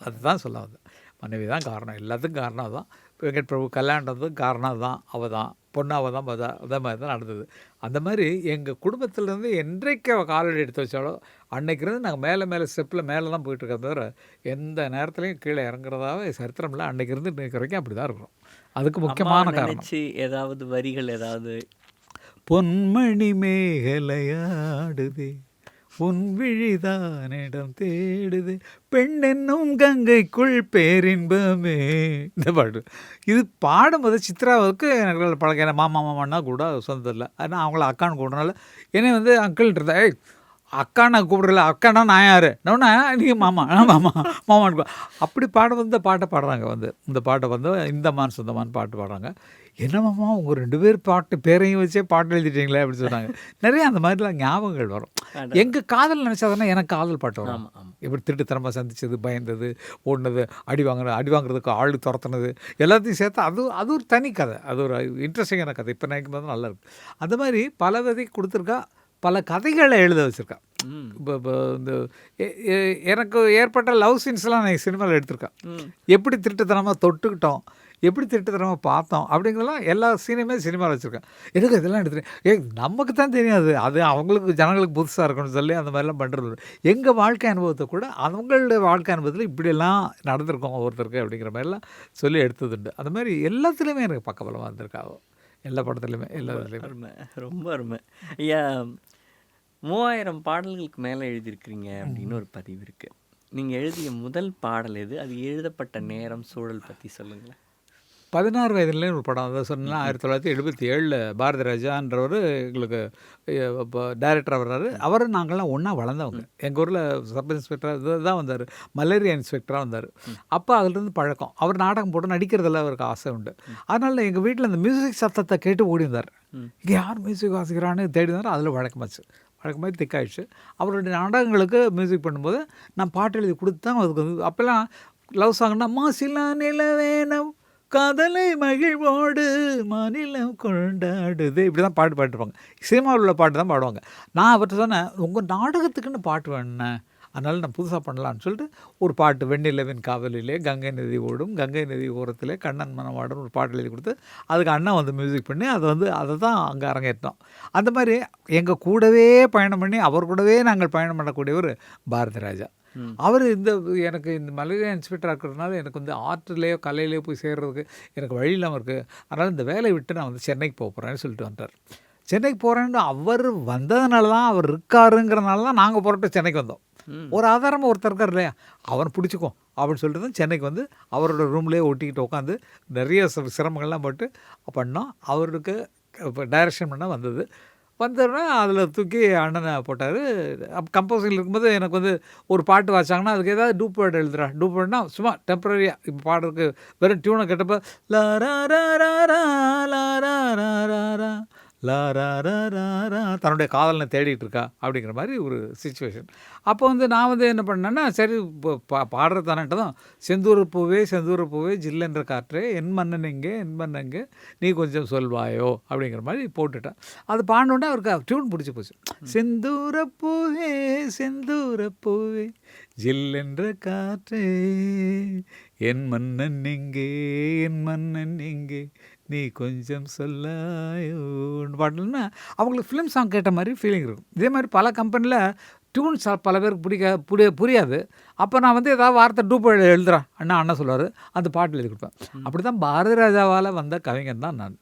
அதுதான் சொல்ல வந்தேன். மனைவி தான் காரணம், எல்லாத்துக்கும் காரணம் அதுதான். வெங்கட் பிரபு கல்யாணத்துக்கு காரணம் அதுதான், அவள் தான், பொண்ணு அவள் தான், அதே மாதிரி தான் நடந்தது. அந்த மாதிரி எங்கள் குடும்பத்திலேருந்து என்றைக்கு அவள் காலடி எடுத்து வச்சாலோ அன்னைக்கிருந்து நாங்கள் மேலே ஸ்டெப்பில் மேலே தான் போயிட்டுருக்க தவிர எந்த நேரத்துலையும் கீழே இறங்குறதாவே சரித்திரம் இல்லை. அன்னைக்கிருந்து இன்னைக்கு வரைக்கும் அப்படி தான் இருக்கிறோம். அதுக்கு முக்கியமான காரணம் ஏதாவது வரிகள் ஏதாவது பொன்மணி மேகலையாடுதே, உன் விழிதானிடம் தேடுது, பெண்ணென்னும் கங்கைக்குள் பேரின்பமே. இந்த பாட்டு இது பாடும்போது சித்ராவுக்கு எனக்கு பழக்கம். ஏன்னா மாமான்னா கூட சொந்தம் இல்லை, ஆனால் அவங்கள அக்கான்னு கூப்பிட்றனால என்னை வந்து அங்கிள்ட்டு இருந்தா, ஏய் அக்கானை கூப்பிட்றல, அக்கானா நான் யார் நோன்னா நீங்கள் மாமான்னு அப்படி பாடும்போது இந்த பாட்டை பாடுறாங்க. இந்த பாட்டை இந்தமான் சொந்தமான் பாட்டு பாடுறாங்க. என்ன மாமா உங்கள் 2 பேர் பேரையும் வச்சே பாட்டு எழுதிட்டீங்களே அப்படின்னு சொன்னாங்க. நிறைய அந்த மாதிரிலாம் ஞாபகங்கள் வரும். எங்கள் காதல் நினச்சாதானே எனக்கு காதல் பாட்டு வரும். எப்படி திருட்டுத்தனமாக சந்திச்சது, பயந்தது, ஓடினது, அடி வாங்குறதுக்கு ஆள் துரத்துனது எல்லாத்தையும் சேர்த்து அது ஒரு தனி கதை, அது ஒரு இன்ட்ரெஸ்டிங்கான கதை. இப்போ நினைக்கும் போது நல்லா இருக்குது. அந்த மாதிரி பல விதை கொடுத்துருக்கா, பல கதைகளை எழுத வச்சுருக்கேன். இப்போ இந்த எனக்கு ஏற்பட்ட லவ் சீன்ஸ்லாம் நான் சினிமாவில் எடுத்திருக்கேன். எப்படி திருட்டுத்தனமாக தொட்டுக்கிட்டோம், எப்படி திருட்டுத்தனமாக பார்த்தோம் அப்படிங்கிறதெல்லாம் எல்லா சீனையுமே சினிமாவில் வச்சுருக்கேன். எனக்கு இதெல்லாம் எடுத்துகிட்டேன். நமக்கு தான் தெரியாது, அது அவங்களுக்கு ஜனங்களுக்கு புதுசாக இருக்கணும்னு சொல்லி அந்த மாதிரிலாம் பண்ணுறது. எங்கள் வாழ்க்கை அனுபவத்தை கூட அவங்களுடைய வாழ்க்கை அனுபவத்தில் இப்படியெல்லாம் நடந்திருக்கோம் ஒவ்வொருத்தருக்கு அப்படிங்கிற மாதிரிலாம் சொல்லி எடுத்ததுண்டு. அந்த மாதிரி எல்லாத்துலேயுமே எனக்கு பக்கபலமாக இருந்திருக்காவோ, எல்லா படத்துலையுமே, எல்லா இதுலேயுமே. அருமை, ரொம்ப அருமை. ஐயா, 3000 பாடல்களுக்கு மேலே எழுதியிருக்கிறீங்க அப்படின்னு ஒரு பதிவு இருக்குது. நீங்கள் எழுதிய முதல் பாடல் எது? அது எழுதப்பட்ட நேரம், சூழல் பற்றி சொல்லுங்களேன். 16 வயதுலேயே ஒரு படம், அதை சொன்னால் 1977 பாரதி ராஜான்றவர் எங்களுக்கு இப்போ டைரக்டராக வர்றாரு. அவரும் நாங்கள்லாம் ஒன்றா வளர்ந்தவங்க. எங்கள் ஊரில் சப் இன்ஸ்பெக்டராக தான் வந்தார், மலேரியா இன்ஸ்பெக்டராக வந்தார். அப்போ அதுலேருந்து பழக்கம். அவர் நாடகம் போட்டு நடிக்கிறதுல அவருக்கு ஆசை உண்டு. அதனால் எங்கள் வீட்டில் அந்த மியூசிக் சத்தத்தை கேட்டு ஓடி வந்தார். இங்கே யார் மியூசிக் வாசிக்கிறான்னு தேடி வந்தார். அதில் வழக்கமாச்சு திக்காயிடுச்சு. அவருடைய நாடகங்களுக்கு மியூசிக் பண்ணும்போது நான் பாட்டு எழுதி கொடுத்து தான் அதுக்கு அப்போல்லாம் லவ் சாங்னா மாசிலா நிலவேனம் காதலை மகிழ்வோடு மாநிலம் கொண்டாடுது இப்படி தான் பாட்டுருப்பாங்க. சினிமாவில் உள்ள பாட்டு தான் பாடுவாங்க. நான் அவர்கிட்ட சொன்னேன், உங்கள் நாடகத்துக்குன்னு பாட்டு வேணுண்ணே, அதனால் நான் புதுசாக பண்ணலான்னு சொல்லிட்டு ஒரு பாட்டு, வெண்ணிலவின் காவலிலே கங்கை நதி ஓடும், கங்கை நதி ஓரத்திலே கண்ணன் மனவாடும் ஒரு பாட்டு எழுதி கொடுத்து அதுக்கு அண்ணன் மியூசிக் பண்ணி அதை தான் அங்கே அரங்கேற்றோம். அந்த மாதிரி எங்கள் கூடவே பயணம் பண்ணி அவர் கூடவே நாங்கள் பயணம் பண்ணக்கூடியவர் பாரதி ராஜா. அவர் எனக்கு இந்த மலேரியா இன்ஸ்பெக்டர் இருக்கிறதுனால எனக்கு ஆர்ட்லேயோ கலையிலேயோ போய் சேர்றதுக்கு எனக்கு வழி இல்லாமல் இருக்குது. அதனால் இந்த வேலையை விட்டு நான் சென்னைக்கு போகிறேன்னு சொல்லிட்டு வந்துட்டார். சென்னைக்கு போகிறேன்னு அவர் வந்ததுனால தான், அவர் இருக்காருங்கிறனால தான் நாங்கள் புறப்பட்டு சென்னைக்கு வந்தோம். ஒரு ஆதாரமாக ஒருத்தர் இருக்கார் இல்லையா, அவன் பிடிச்சிக்கும் அப்படின்னு சொல்லிட்டு தான் சென்னைக்கு வந்து அவரோட ரூம்லேயே ஒட்டிக்கிட்டு உட்காந்து நிறைய சிரமங்கள்லாம் போட்டு பண்ணோம். அவருக்கு இப்போ டைரக்ஷன் பண்ண வந்தோடனே அதில் தூக்கி அண்ணனை போட்டார். கம்போசிங்கில் இருக்கும்போது எனக்கு ஒரு பாட்டு வாச்சாங்கன்னா அதுக்கு ஏதாவது டூப் வேர்டு எழுதுறா. டூப் வேர்டுனா சும்மா டெம்பரரியாக இப்போ பாடுறதுக்கு வெறும் டியூனை கேட்டப்போ தன்னுடைய காதலனை தேடிட்டு இருக்கா அப்படிங்கிற மாதிரி ஒரு சிச்சுவேஷன். அப்போ நான் என்ன பண்ணேன்னா, சரி பாடுறது தானேட்டு தான் செந்தூர பூவே ஜில்லென்ற காற்றே என் மன்னன் எங்கே நீ கொஞ்சம் சொல்வாயோ அப்படிங்கிற மாதிரி போட்டுட்டேன். அது பாடினோடனே அவருக்கு டியூன் பிடிச்சி போச்சு. செந்தூர பூவே ஜில்லென்ற காற்றே என் மன்னன் எங்கே நீ கொஞ்சம் சொல்லாயோன்னு பாடலன்னா அவங்களுக்கு ஃபிலிம் சாங் கேட்ட மாதிரி ஃபீலிங் இருக்கும். இதே மாதிரி பல கம்பெனியில் டியூன்ஸ் பல பேருக்கு புரியாது. அப்போ நான் வந்து ஏதாவது வார்த்தை டூப் எழுதுறேன் அண்ணன் சொல்லுவார், அந்த பாட்டில் எழுதி கொடுப்பேன். அப்படி தான் பாரதி ராஜாவால் வந்த கவிஞன் தான் நான்.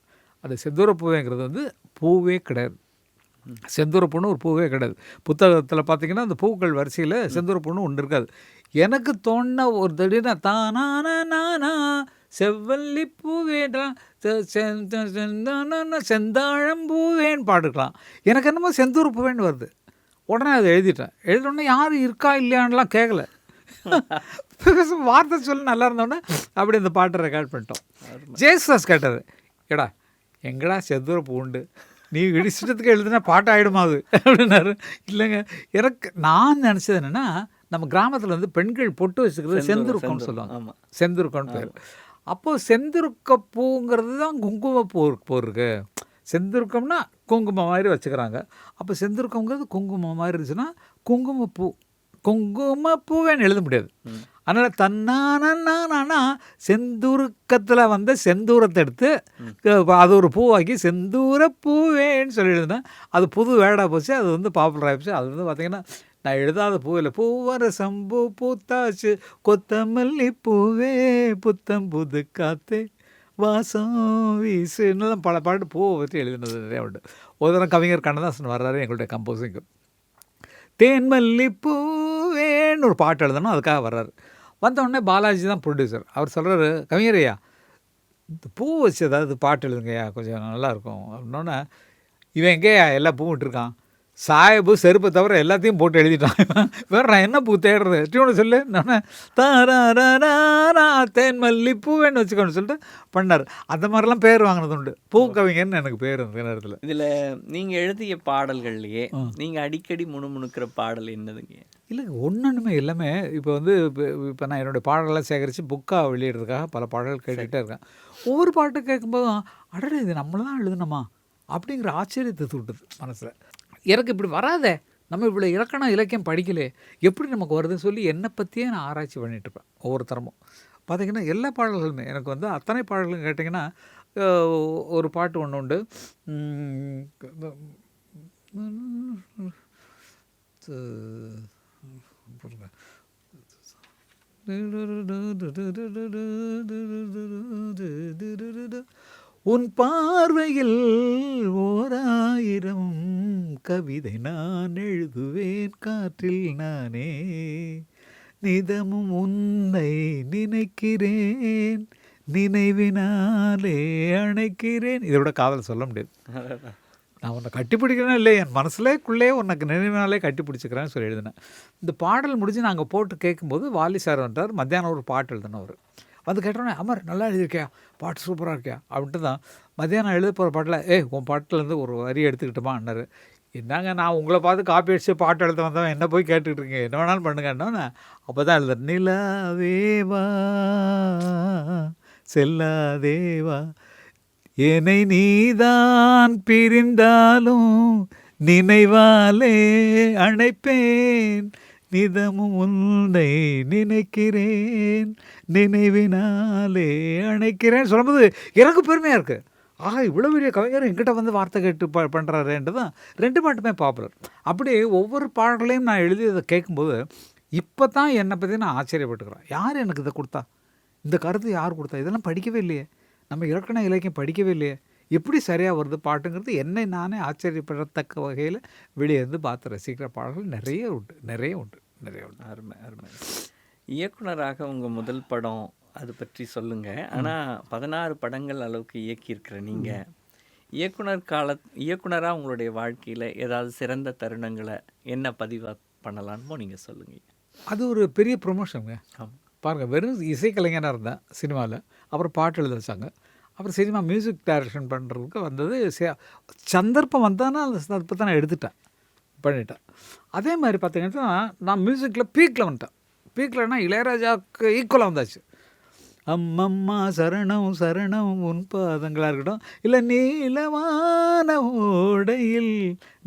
அது செந்தூர பூவேங்கிறது வந்து பூவே கிடையாது. செந்தூர பூன்னு ஒரு பூவே கிடையாது. புத்தகத்தில் பார்த்தீங்கன்னா அந்த பூக்கள் வரிசையில் செந்தூர பூன்னு ஒன்று இருக்காது. எனக்கு தோணுன ஒரு திடீர்னு தானான நானா செவ்வல்லி பூவேன்றா செந்தாழம் பூவேன்னு பாட்டுக்கலாம். எனக்கு என்னமோ செந்தூர பூவேன்னு வருது. உடனே அதை எழுதிட்டோன்னே யாரும் இருக்கா இல்லையான்லாம் கேட்கல. வார்த்தை சொல்லி நல்லா இருந்தோடனே அப்படி இந்த பாட்டை ரெக்கார்ட் பண்ணிட்டோம். ஜேசுதாஸ் கேட்டார், எடா எங்கடா செந்தூர பூண்டு, நீ இடிச்சிட்டத்துக்கு எழுதுனா பாட்டு ஆகிடுமா அது அப்படின்னாரு. இல்லைங்க, எனக்கு நான் நினச்சது என்னென்னா, நம்ம கிராமத்தில் வந்து பெண்கள் பொட்டு வச்சுக்கிறது செந்துருக்கம்னு சொல்லுவாங்க. செந்துருக்கம்னு பேர். அப்போது செந்துருக்க பூங்கிறது தான் குங்குமப்பூ இருக்கு. செந்துருக்கம்னா குங்குமம் மாதிரி வச்சுக்கிறாங்க. அப்போ செந்துருக்கம்ங்கிறது குங்குமம் மாதிரி இருந்துச்சுன்னா குங்குமப்பூவேன்னு எழுத முடியாது. அதனால் தன்னானா செந்தூருக்கத்தில் வந்த செந்தூரத்தை எடுத்து அது ஒரு பூவாக்கி செந்தூர பூவேன்னு சொல்லி எழுதுனா அது புது வேர்டாக போச்சு. அது வந்து பாப்புலர் ஆகிடுச்சு. அது வந்து பார்த்திங்கன்னா நான் எழுதாத பூ இல்லை, பூவர சம்பூ பூத்தாச்சு கொத்தமல்லி பூவே புத்தம் புது காத்தே வாசம் வீசுன்னு பல பாட்டு பூவை பற்றி எழுதினது நிறையா உண்டு. ஒரு தரம் கவிஞர் கண்ணதாசன் வர்றாரு எங்களுடைய கம்போசிங்கு. தேன்மல்லி பூவேன்னு ஒரு பாட்டு எழுதணும், அதுக்காக வர்றாரு. வந்தவுடனே பாலாஜி தான் ப்ரொடியூசர். அவர் சொல்கிறாரு, கவிஞரையா இந்த பூ வச்சு ஏதாவது பாட்டு எழுதுங்கய்யா, கொஞ்சம் நல்லாயிருக்கும் அப்படின்னோடனே, இவன் எங்கேயா எல்லா பூவும் விட்டுருக்கான், சாயபு செருப்பை தவிர எல்லாத்தையும் போட்டு எழுதிட்டான். வேறு நான் என்ன பூ தேடுறது, டியூனை சொல்லு. நான் தாரா தேன்மல்லி பூவேன்னு வச்சுக்கோன்னு சொல்லிட்டு பண்ணார். அந்த மாதிரிலாம் பேர் வாங்கினது உண்டு. பூ கவிஞர்னு எனக்கு பேர் இந்த நேரத்தில். இதில் நீங்கள் எழுதிய பாடல்கள்லையே நீங்கள் அடிக்கடி முணுமுணுக்கிற பாடல் என்னதுங்க? இல்லை, ஒன்றுமே எல்லாமே இப்போ வந்து இப்போ நான் என்னுடைய பாடல்கள்லாம் சேகரித்து புக்காக வெளியிடுறதுக்காக பல பாடல்கள் கேட்டுக்கிட்டே இருக்கேன். ஒவ்வொரு பாட்டு கேட்கும்போதும் அடடே இது நம்மள தான் எழுதணுமா அப்படிங்கிற ஆச்சரியத்தை தூட்டுது மனசில். எனக்கு இப்படி வராதே, நம்ம இவ்வளோ இலக்கணம் இலக்கியம் படிக்கலே, எப்படி நமக்கு வருதுன்னு சொல்லி என்னை பற்றியே நான் ஆராய்ச்சி பண்ணிகிட்ருப்பேன். ஒவ்வொரு தரமும் பார்த்திங்கன்னா எல்லா பாடல்களுமே எனக்கு வந்து அத்தனை பாடல்களும் கேட்டிங்கன்னா ஒரு பாட்டு ஒன்று உண்டு. உன் பார்வையில் 1000 கவிதை நான் எழுதுவேன் காற்றில் நானே, நிதமும் உன்னை நினைக்கிறேன், நினைவினாலே அணைக்கிறேன். இதை விட காதல் சொல்ல முடியாது. நான் உன்னை கட்டிப்பிடிக்கிறேன்னா இல்லை, என் மனசுலேக்குள்ளே உனக்கு நினைவினாலே கட்டி பிடிச்சிக்கிறேன்னு சொல்லி எழுதினேன். இந்த பாடல் முடிஞ்சு நாங்கள் போட்டு கேட்கும்போது வாலி சார் வந்தார். மத்தியானம் ஒரு பாட்டு எழுதினவர் வந்து கேட்டோன்னே, அமர் நல்லா எழுதியிருக்கியா, பாட்டு சூப்பராக இருக்கியா அப்படின்ட்டு தான். மத்தியானம் எழுத போகிற பாட்டில் உன் பாட்டிலேருந்து ஒரு வரி எடுத்துக்கிட்டோமான்னாரு. என்னங்க நான் உங்களை பார்த்து காப்பி அடித்து பாட்டு எழுத வந்தவன் என்ன போய் கேட்டுக்கிட்டு இருக்கீங்க, என்ன வேணாலும் பண்ணுங்கன்னோன்னே அப்போ தான் எழுதுறேன். நிலாவேவா செல்லாதேவா என்னை நீதான் பிரிந்தாலும் நினைவாலே அணைப்பேன், நிதமும் உன்னை நினைக்கிறேன், நினைவினாலே அணைக்கிறேன் சொல்லும்போது எனக்கு பெருமையாக இருக்குது. ஆக இவ்வளோ பெரிய கவிஞர் என்கிட்ட வந்து வார்த்தை கேட்டு பண்ணுறாருன்ட்டு தான் 2 பாட்டுமே பாப்புலர். அப்படியே ஒவ்வொரு பாடலையும் நான் எழுதி அதை கேட்கும்போது இப்போ தான் என்னை பற்றி நான் ஆச்சரியப்பட்டுக்கிறேன். யார் எனக்கு இதை கொடுத்தா, இந்த கருத்து யார் கொடுத்தா, இதெல்லாம் படிக்கவே இல்லையே, நம்ம இலக்கண இலக்கியம் படிக்கவே இல்லையே, எப்படி சரியாக வருது பாட்டுங்கிறது என்னை நானே ஆச்சரியப்படத்தக்க வகையில் வெளியே இருந்து பார்த்து ரசிக்கிற பாடல்கள் நிறைய உண்டு. அருமை அருமை. இயக்குனராக உங்கள் முதல் படம் அது பற்றி சொல்லுங்கள். ஆனால் 16 படங்கள் அளவுக்கு இயக்கியிருக்கிற நீங்கள் இயக்குனராக உங்களுடைய வாழ்க்கையில் ஏதாவது சிறந்த தருணங்களை என்ன பதிவாக பண்ணலான்னு நீங்கள் சொல்லுங்கள். அது ஒரு பெரிய ப்ரொமோஷனுங்க. பாருங்கள், வெறும் இசைக்கலைஞனாக இருந்தேன் சினிமாவில், அப்புறம் பாட்டு எழுத வச்சாங்க, அப்புறம் சினிமா மியூசிக் டைரக்ஷன் பண்ணுறதுக்கு வந்தது. சந்தர்ப்பம் வந்தானா அந்த சந்தர்ப்பத்தை நான் பண்ணிட்டேன். அதே மாதிரி பார்த்தீங்கன்னா நான் மியூசிக்கில் பீக்கில் வந்துட்டேன். பீக்கில்னா இளையராஜாவுக்கு ஈக்குவலாக வந்தாச்சு. அம்மம்மா சரணம் சரணம் உன் பாதங்களாக இருக்கட்டும், இல்லை நீலவான ஓடையில்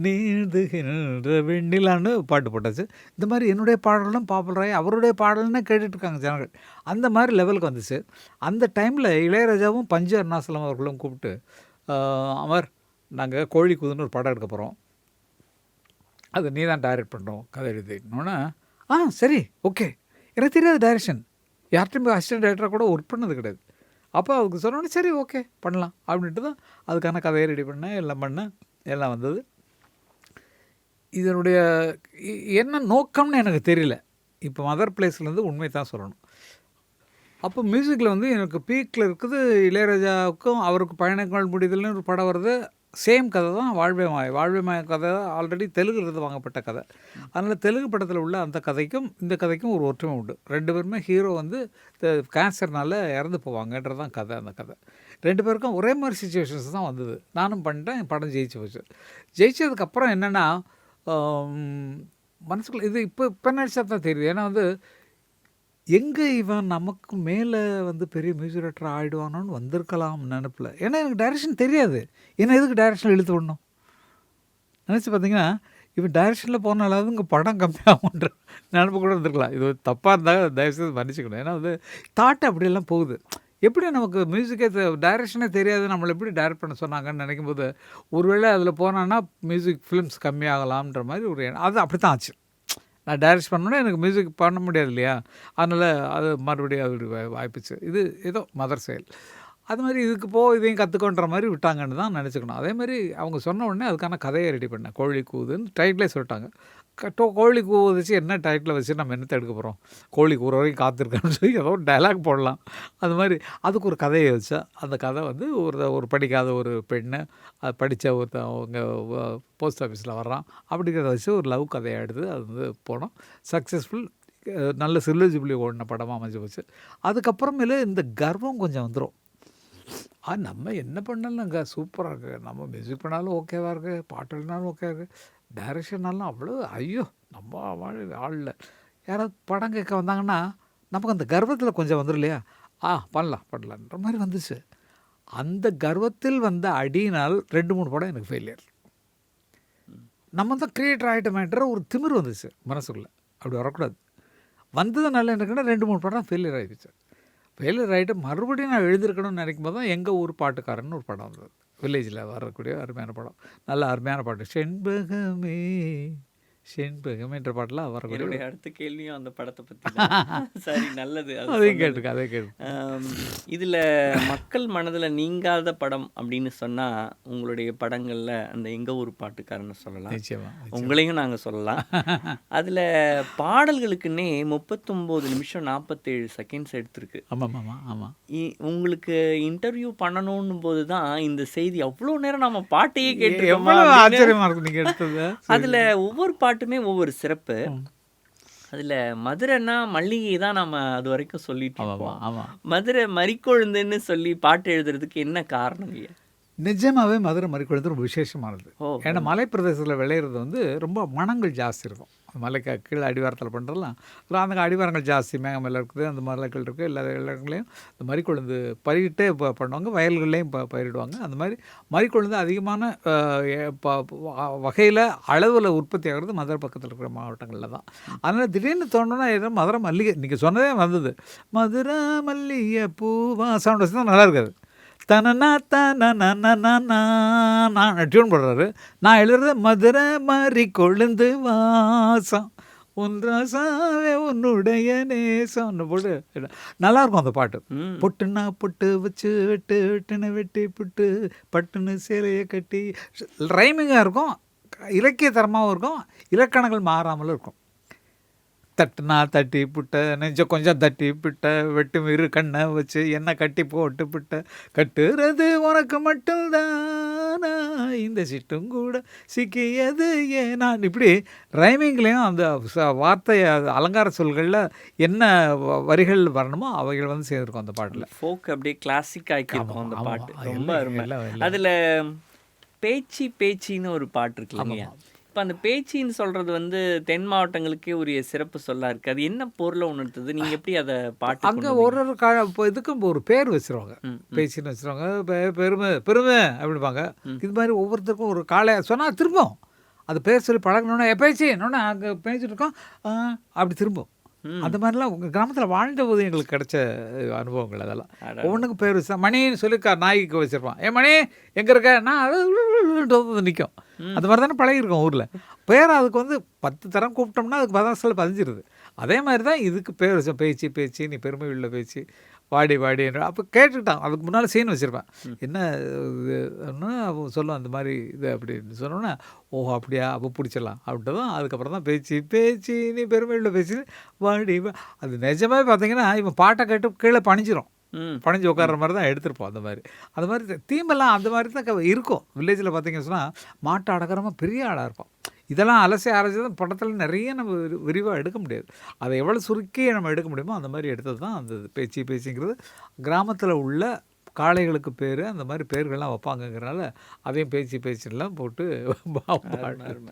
நீந்துகின்ற வெண்ணிலான்னு பாட்டு போட்டாச்சு. இந்த மாதிரி என்னுடைய பாடலும் பாப்புலராகி அவருடைய பாடல்னே கேட்டுட்ருக்காங்க ஜனங்கள். அந்த மாதிரி லெவலுக்கு வந்துச்சு. அந்த டைமில் இளையராஜாவும் பஞ்சு அருணாசலம் அவர்களும் கூப்பிட்டு, அமர் நாங்கள் கோழி கூதுன்னு ஒரு படம் எடுக்க போகிறோம், அது நீ தான் டைரக்ட் பண்ணுறோம் கதை எழுதினோன்னா சரி ஓகே, எனக்கு தெரியாது டைரக்ஷன், யார்கிட்டையும் அசிஸ்டன்ட் டைரக்டராக கூட ஒர்க் பண்ணது கிடையாது. அப்போ அதுக்கு சொன்னோன்னே சரி ஓகே பண்ணலாம் அப்படின்ட்டு தான் அதுக்கான கதையை ரெடி பண்ணேன், எல்லாம் பண்ணேன், எல்லாம் வந்தது. இதனுடைய என்ன நோக்கம்னு எனக்கு தெரியல. இப்போ மதர் பிளேஸ்லேருந்து உண்மை தான் சொல்லணும். அப்போ மியூசிக்கில் வந்து எனக்கு பீக்கில் இருக்குது இளையராஜாவுக்கும் அவருக்கு பயணங்கள் முடிதல்னு ஒரு படம் வருது. சேம் கதை தான் வாழ்வே மாய கதை தான். ஆல்ரெடி தெலுங்குலேருந்து வாங்கப்பட்ட கதை. அதனால் தெலுங்கு படத்தில் உள்ள அந்த கதைக்கும் இந்த கதைக்கும் ஒரு ஒற்றுமை உண்டு. 2 பேருமே ஹீரோ வந்து கேன்சர்னால இறந்து போவாங்கன்றது தான் கதை. அந்த கதை 2 பேருக்கும் ஒரே மாதிரி சுச்சுவேஷன்ஸ் தான் வந்தது. நானும் பண்ணிட்டேன், என் படம் ஜெயிச்சு போச்சு. ஜெயிச்சதுக்கப்புறம் என்னென்னா மனசுக்குள்ள இது இப்போ நினச்சா தான் தெரியுது. ஏன்னா வந்து எங்கே இவன் நமக்கு மேலே வந்து பெரிய மியூசிக் டைரக்டர் ஆகிடுவானோன்னு வந்திருக்கலாம் நினப்பில். ஏன்னா எனக்கு டைரக்ஷன் தெரியாது, என்ன எதுக்கு டைரக்ஷனில் இழுத்து விடணும் நினச்சி பார்த்தீங்கன்னா, இவன் டைரக்ஷனில் போனாலாவது இங்கே படம் கம்மியாகுன்ற நினப்பு கூட இருந்திருக்கலாம். இது தப்பாக இருந்தால் தயவுசெய்து மன்னிச்சுக்கணும். ஏன்னா வந்து தாட்டு அப்படியெல்லாம் போகுது. எப்படி நமக்கு மியூசிக்கே டைரக்ஷனே தெரியாது, நம்மளை எப்படி டைரக்ட் பண்ண சொன்னாங்கன்னு நினைக்கும் போது ஒருவேளை அதில் போனான்னா மியூசிக் ஃபிலிம்ஸ் கம்மியாகலாம்ன்ற மாதிரி ஒரு அது அப்படி தான் ஆச்சு. நான் டைரக்ட் பண்ணோன்னே எனக்கு மியூசிக் பண்ண முடியாது இல்லையா, அதனால் அது மறுபடியும் அது வாய்ப்புச்சு. இது ஏதோ மதர் செயல். அது மாதிரி இதுக்கு இதையும் கற்றுக்கோன்ற மாதிரி விட்டாங்கன்னு தான் நினச்சிக்கணும். அதே மாதிரி அவங்க சொன்ன உடனே அதுக்கான கதையை ரெடி பண்ணேன். கோழி கூவுதுன்னு டைட்டிலே சொல்லிட்டாங்க. கோழி கூவு வச்சு என்ன டைட்டில் வச்சு நம்ம என்னத்தை எடுக்க போகிறோம், கோழி கூற வரைக்கும் காத்திருக்கேன்னு சொல்லி ஏதோ ஒரு டைலாக் போடலாம். அது மாதிரி அதுக்கு ஒரு கதையை வச்சா அந்த கதை வந்து ஒரு படிக்காத ஒரு பெண்ணு அது படித்த அவங்க போஸ்ட் ஆஃபீஸில் வர்றான் அப்படிங்கிறத வச்சு ஒரு லவ் கதையை எடுத்து அது வந்து போனோம். சக்ஸஸ்ஃபுல், நல்ல சில்வர்ஜிபிளி ஓடின படமாக அமைஞ்சு போச்சு. அதுக்கப்புறமேல இந்த கர்வம் கொஞ்சம் வந்துடும். நம்ம என்ன பண்ணாலும் அங்கே சூப்பராக இருக்குது, நம்ம மியூசிக் பண்ணாலும் ஓகேவாக இருக்குது, பாட்டு எழுதினாலும் ஓகே இருக்குது, டைரக்ஷன்னாலும் அவ்வளோ ஐயோ நம்ம ஆளில் யாராவது படம் கேட்க வந்தாங்கன்னா நமக்கு அந்த கர்வத்தில் கொஞ்சம் வந்துடும் இல்லையா, பண்ணலான்ற மாதிரி வந்துச்சு. அந்த கர்வத்தில் வந்த அடியினால் 2-3 படம் எனக்கு ஃபெயிலியர். நம்ம தான் கிரியேட்டர் ஆகிட்டோமேன்ற ஒரு திமிர் வந்துச்சு மனசுக்குள்ளே. அப்படி வரக்கூடாது. வந்ததுனால எனக்குன்னா 2-3 படம் ஃபெயிலியர் ஆகிடுச்சு. ஃபெயிலியர் ஆகிட்டு மறுபடியும் நான் எழுதியிருக்கணும்னு நினைக்கும் போது தான் எங்கள் ஊர் பாட்டுக்காரன்னு ஒரு படம் வந்தது. வில்லேஜில் வரக்கூடிய அருமையான படம், நல்ல அருமையான பாட்டு. செண்பகமே செண்பகமேன்ற பாட்டெலாம் வரக்கூடிய. என்னுடைய அடுத்த கேள்வியும் அந்த படத்தை பற்றி. சரி, நல்லது. அதையும் கேட்டுக்க அதை கேட்டு. இதில் மக்கள் மனதில் நீங்காத படம் அப்படின்னு சொன்னால் உங்களுடைய படங்களில் அந்த எங்கள் ஊர் பாட்டுக்காரன்னு சொல்லலாம். நிச்சயமாக உங்களையும் நாங்கள் சொல்லலாம். அதில் பாடல்களுக்குன்னே 39 நிமிஷம் 47 செகண்ட்ஸ் எடுத்திருக்கு. ஆமாம் ஆமாம் ஆமாம். உங்களுக்கு இன்டர்வியூ பண்ணணும் போது தான் இந்த செய்தி அவ்வளோ நேரம் நம்ம பாட்டையே கேட்டு எவ்வளோ ஆச்சரியமாக இருக்கும் நீங்கள் எடுத்தது. அதில் ஒவ்வொரு பாட்டுமே ஒவ்வொரு சிறப்பு. அதில் மதுரைன்னா மல்லிகை தான் நம்ம அது வரைக்கும் சொல்லிட்டு இருக்கோம். ஆமாம், மதுரை மறிக்கொழுந்துன்னு சொல்லி பாட்டு எழுதுறதுக்கு என்ன காரணம்? நிஜமாகவே மதுரை மறிக்கொழுந்து ரொம்ப விசேஷமானது. ஏன்னா மலை பிரதேசத்தில் விளையிறது வந்து ரொம்ப மனங்கள் ஜாஸ்தி இருக்கும். மலைக்கு கீழே அடிவாரத்தில் பண்ணுறதுலாம் அந்த அடிவாரங்கள் ஜாஸ்தி, மேகமலை இருக்குது, அந்த மலைகள் இருக்குது. எல்லா இடங்களையும் இந்த மறிக்கொழுந்து பயிரிட்டே பண்ணுவாங்க, வயல்கள்லேயும் பயிரிடுவாங்க. அந்த மாதிரி மறிக்கொழுந்து அதிகமான வகையில் அளவில் உற்பத்தி ஆகிறது மதுரை பக்கத்தில் இருக்கிற மாவட்டங்களில் தான். அதனால் திடீர்னு தோணுன்னா ஏதோ மதுரை மல்லிகை நீங்கள் சொன்னதே வந்தது. மதுரை மல்லிகை பூவா சவுண்ட் வச்சு தான் நல்லா இருக்காது. தனனா டியூன் போடுறாரு. நான் எழுதுறது மதுரை மாறி கொழுந்து வாசம் ஒன்றாசாவே உன்னுடைய நேசம் போட்டு நல்லாயிருக்கும் அந்த பாட்டு. பொட்டுன்னா பொட்டு வச்சு வெட்டுன்னு வெட்டி புட்டு பட்டுன்னு சேலையை கட்டி ரைமிங்காக இருக்கும், இலக்கிய தரமாகவும் இருக்கும், இலக்கணங்கள் மாறாமலும் இருக்கும். தட்டுனா தட்டி புட்ட நெஞ்சம் கொஞ்சம் தட்டி பிட்ட வெட்டு மீறு கண்ணை வச்சு என்ன கட்டி போட்டு பிட்ட கட்டுறது உனக்கு மட்டும்தானா இந்த சிட்டும் கூட சிக்கியது ஏனா இப்படி ரைமிங்லேயும் அந்த வார்த்தை அலங்கார சொல்களில் என்ன வரிகள் வரணுமோ அவைகள் வந்து சேர்ந்துருக்கும் அந்த பாட்டில். ஃபோக் அப்படியே கிளாசிக் ஆக்கியிருக்கும் அந்த பாட்டு, ரொம்ப அருமை. அதில் பேச்சின்னு ஒரு பாட்டு இருக்கு இல்லையா? இப்போ அந்த பேச்சின்னு சொல்கிறது வந்து தென் மாவட்டங்களுக்கே உரிய சிறப்பு சொல்லா இருக்குது. அது என்ன பொருளை உணர்த்துது? நீங்கள் எப்படி அதை பாட்டு அங்கே ஒரு இதுக்கும் ஒரு பேர் வச்சுருவாங்க, பேச்சின்னு வச்சுருவாங்க, பெருமை அப்படிப்பாங்க. இது மாதிரி ஒவ்வொருத்தருக்கும் ஒரு காலை சொன்னால் திரும்பும் அது பேர் சொல்லி பழகணுன்னா பேச்சு என்னொன்னா அங்கே பேசிட்டு இருக்கோம் அப்படி திரும்பும். ம். அந்த மாதிரிலாம் உங்கள் கிராமத்தில் வாழ்ந்தபோது எங்களுக்கு கிடைச்ச அனுபவங்கள் அதெல்லாம். அடடா! ஒவ்வொன்றுக்கும் பேர் வச்சு மணின்னு சொல்லி நாய்க்கு வச்சுருப்பான். மணி எங்கே இருக்க? நான் அது நிற்கும். ம். அந்த மாதிரி தானே பழகிருக்கோம் ஊரில். பேர் அதுக்கு வந்து 10 தரம் கூப்பிட்டோம்னா அதுக்கு மனசில் பதிஞ்சிருது. அதே மாதிரி தான் இதுக்கு பேர் வச்சோம். பேச்சு நீ பெருமை உள்ள பேச்சு, வாடி என்று. அப்போ கேட்டுக்கிட்டான். அதுக்கு முன்னால் சீன் வச்சுருப்பேன். என்ன இதுன்னா அவன் சொல்லுவான் அந்த மாதிரி இது அப்படின்னு சொன்னோன்னே, ஓஹோ அப்படியா, அப்போ பிடிச்சிடலாம் அப்படின்ட்டு தான். அதுக்கப்புறம் தான் பேச்சு நீ பெருமை உள்ள பேச்சு, வாடி அது நிஜமாவே பார்த்தீங்கன்னா இவன் பாட்டை கேட்டு கீழே பணிஞ்சிரும். ம். பணிஞ்சு உட்கார்ற மாதிரி தான் எடுத்திருப்போம். அந்த மாதிரி தீமெல்லாம் அந்த மாதிரி தான் இருக்கும். வில்லேஜில் பார்த்தீங்கன்னு சொன்னால் மாட்டை அடக்கிறமா பெரிய ஆளாக இருப்பான். இதெல்லாம் அலசி ஆராய்ச்சி தான் படத்தில் நிறைய நம்ம விரிவாக எடுக்க முடியாது. அதை எவ்வளோ சுருக்கி நம்ம எடுக்க முடியுமோ அந்த மாதிரி எடுத்தது தான் அந்த பேச்சுங்கிறது. கிராமத்தில் உள்ள காளைகளுக்கு பேர் அந்த மாதிரி பேர்கள்லாம் வைப்பாங்கங்கிறனால அதையும் பேச்சுலாம் போட்டு அருமை.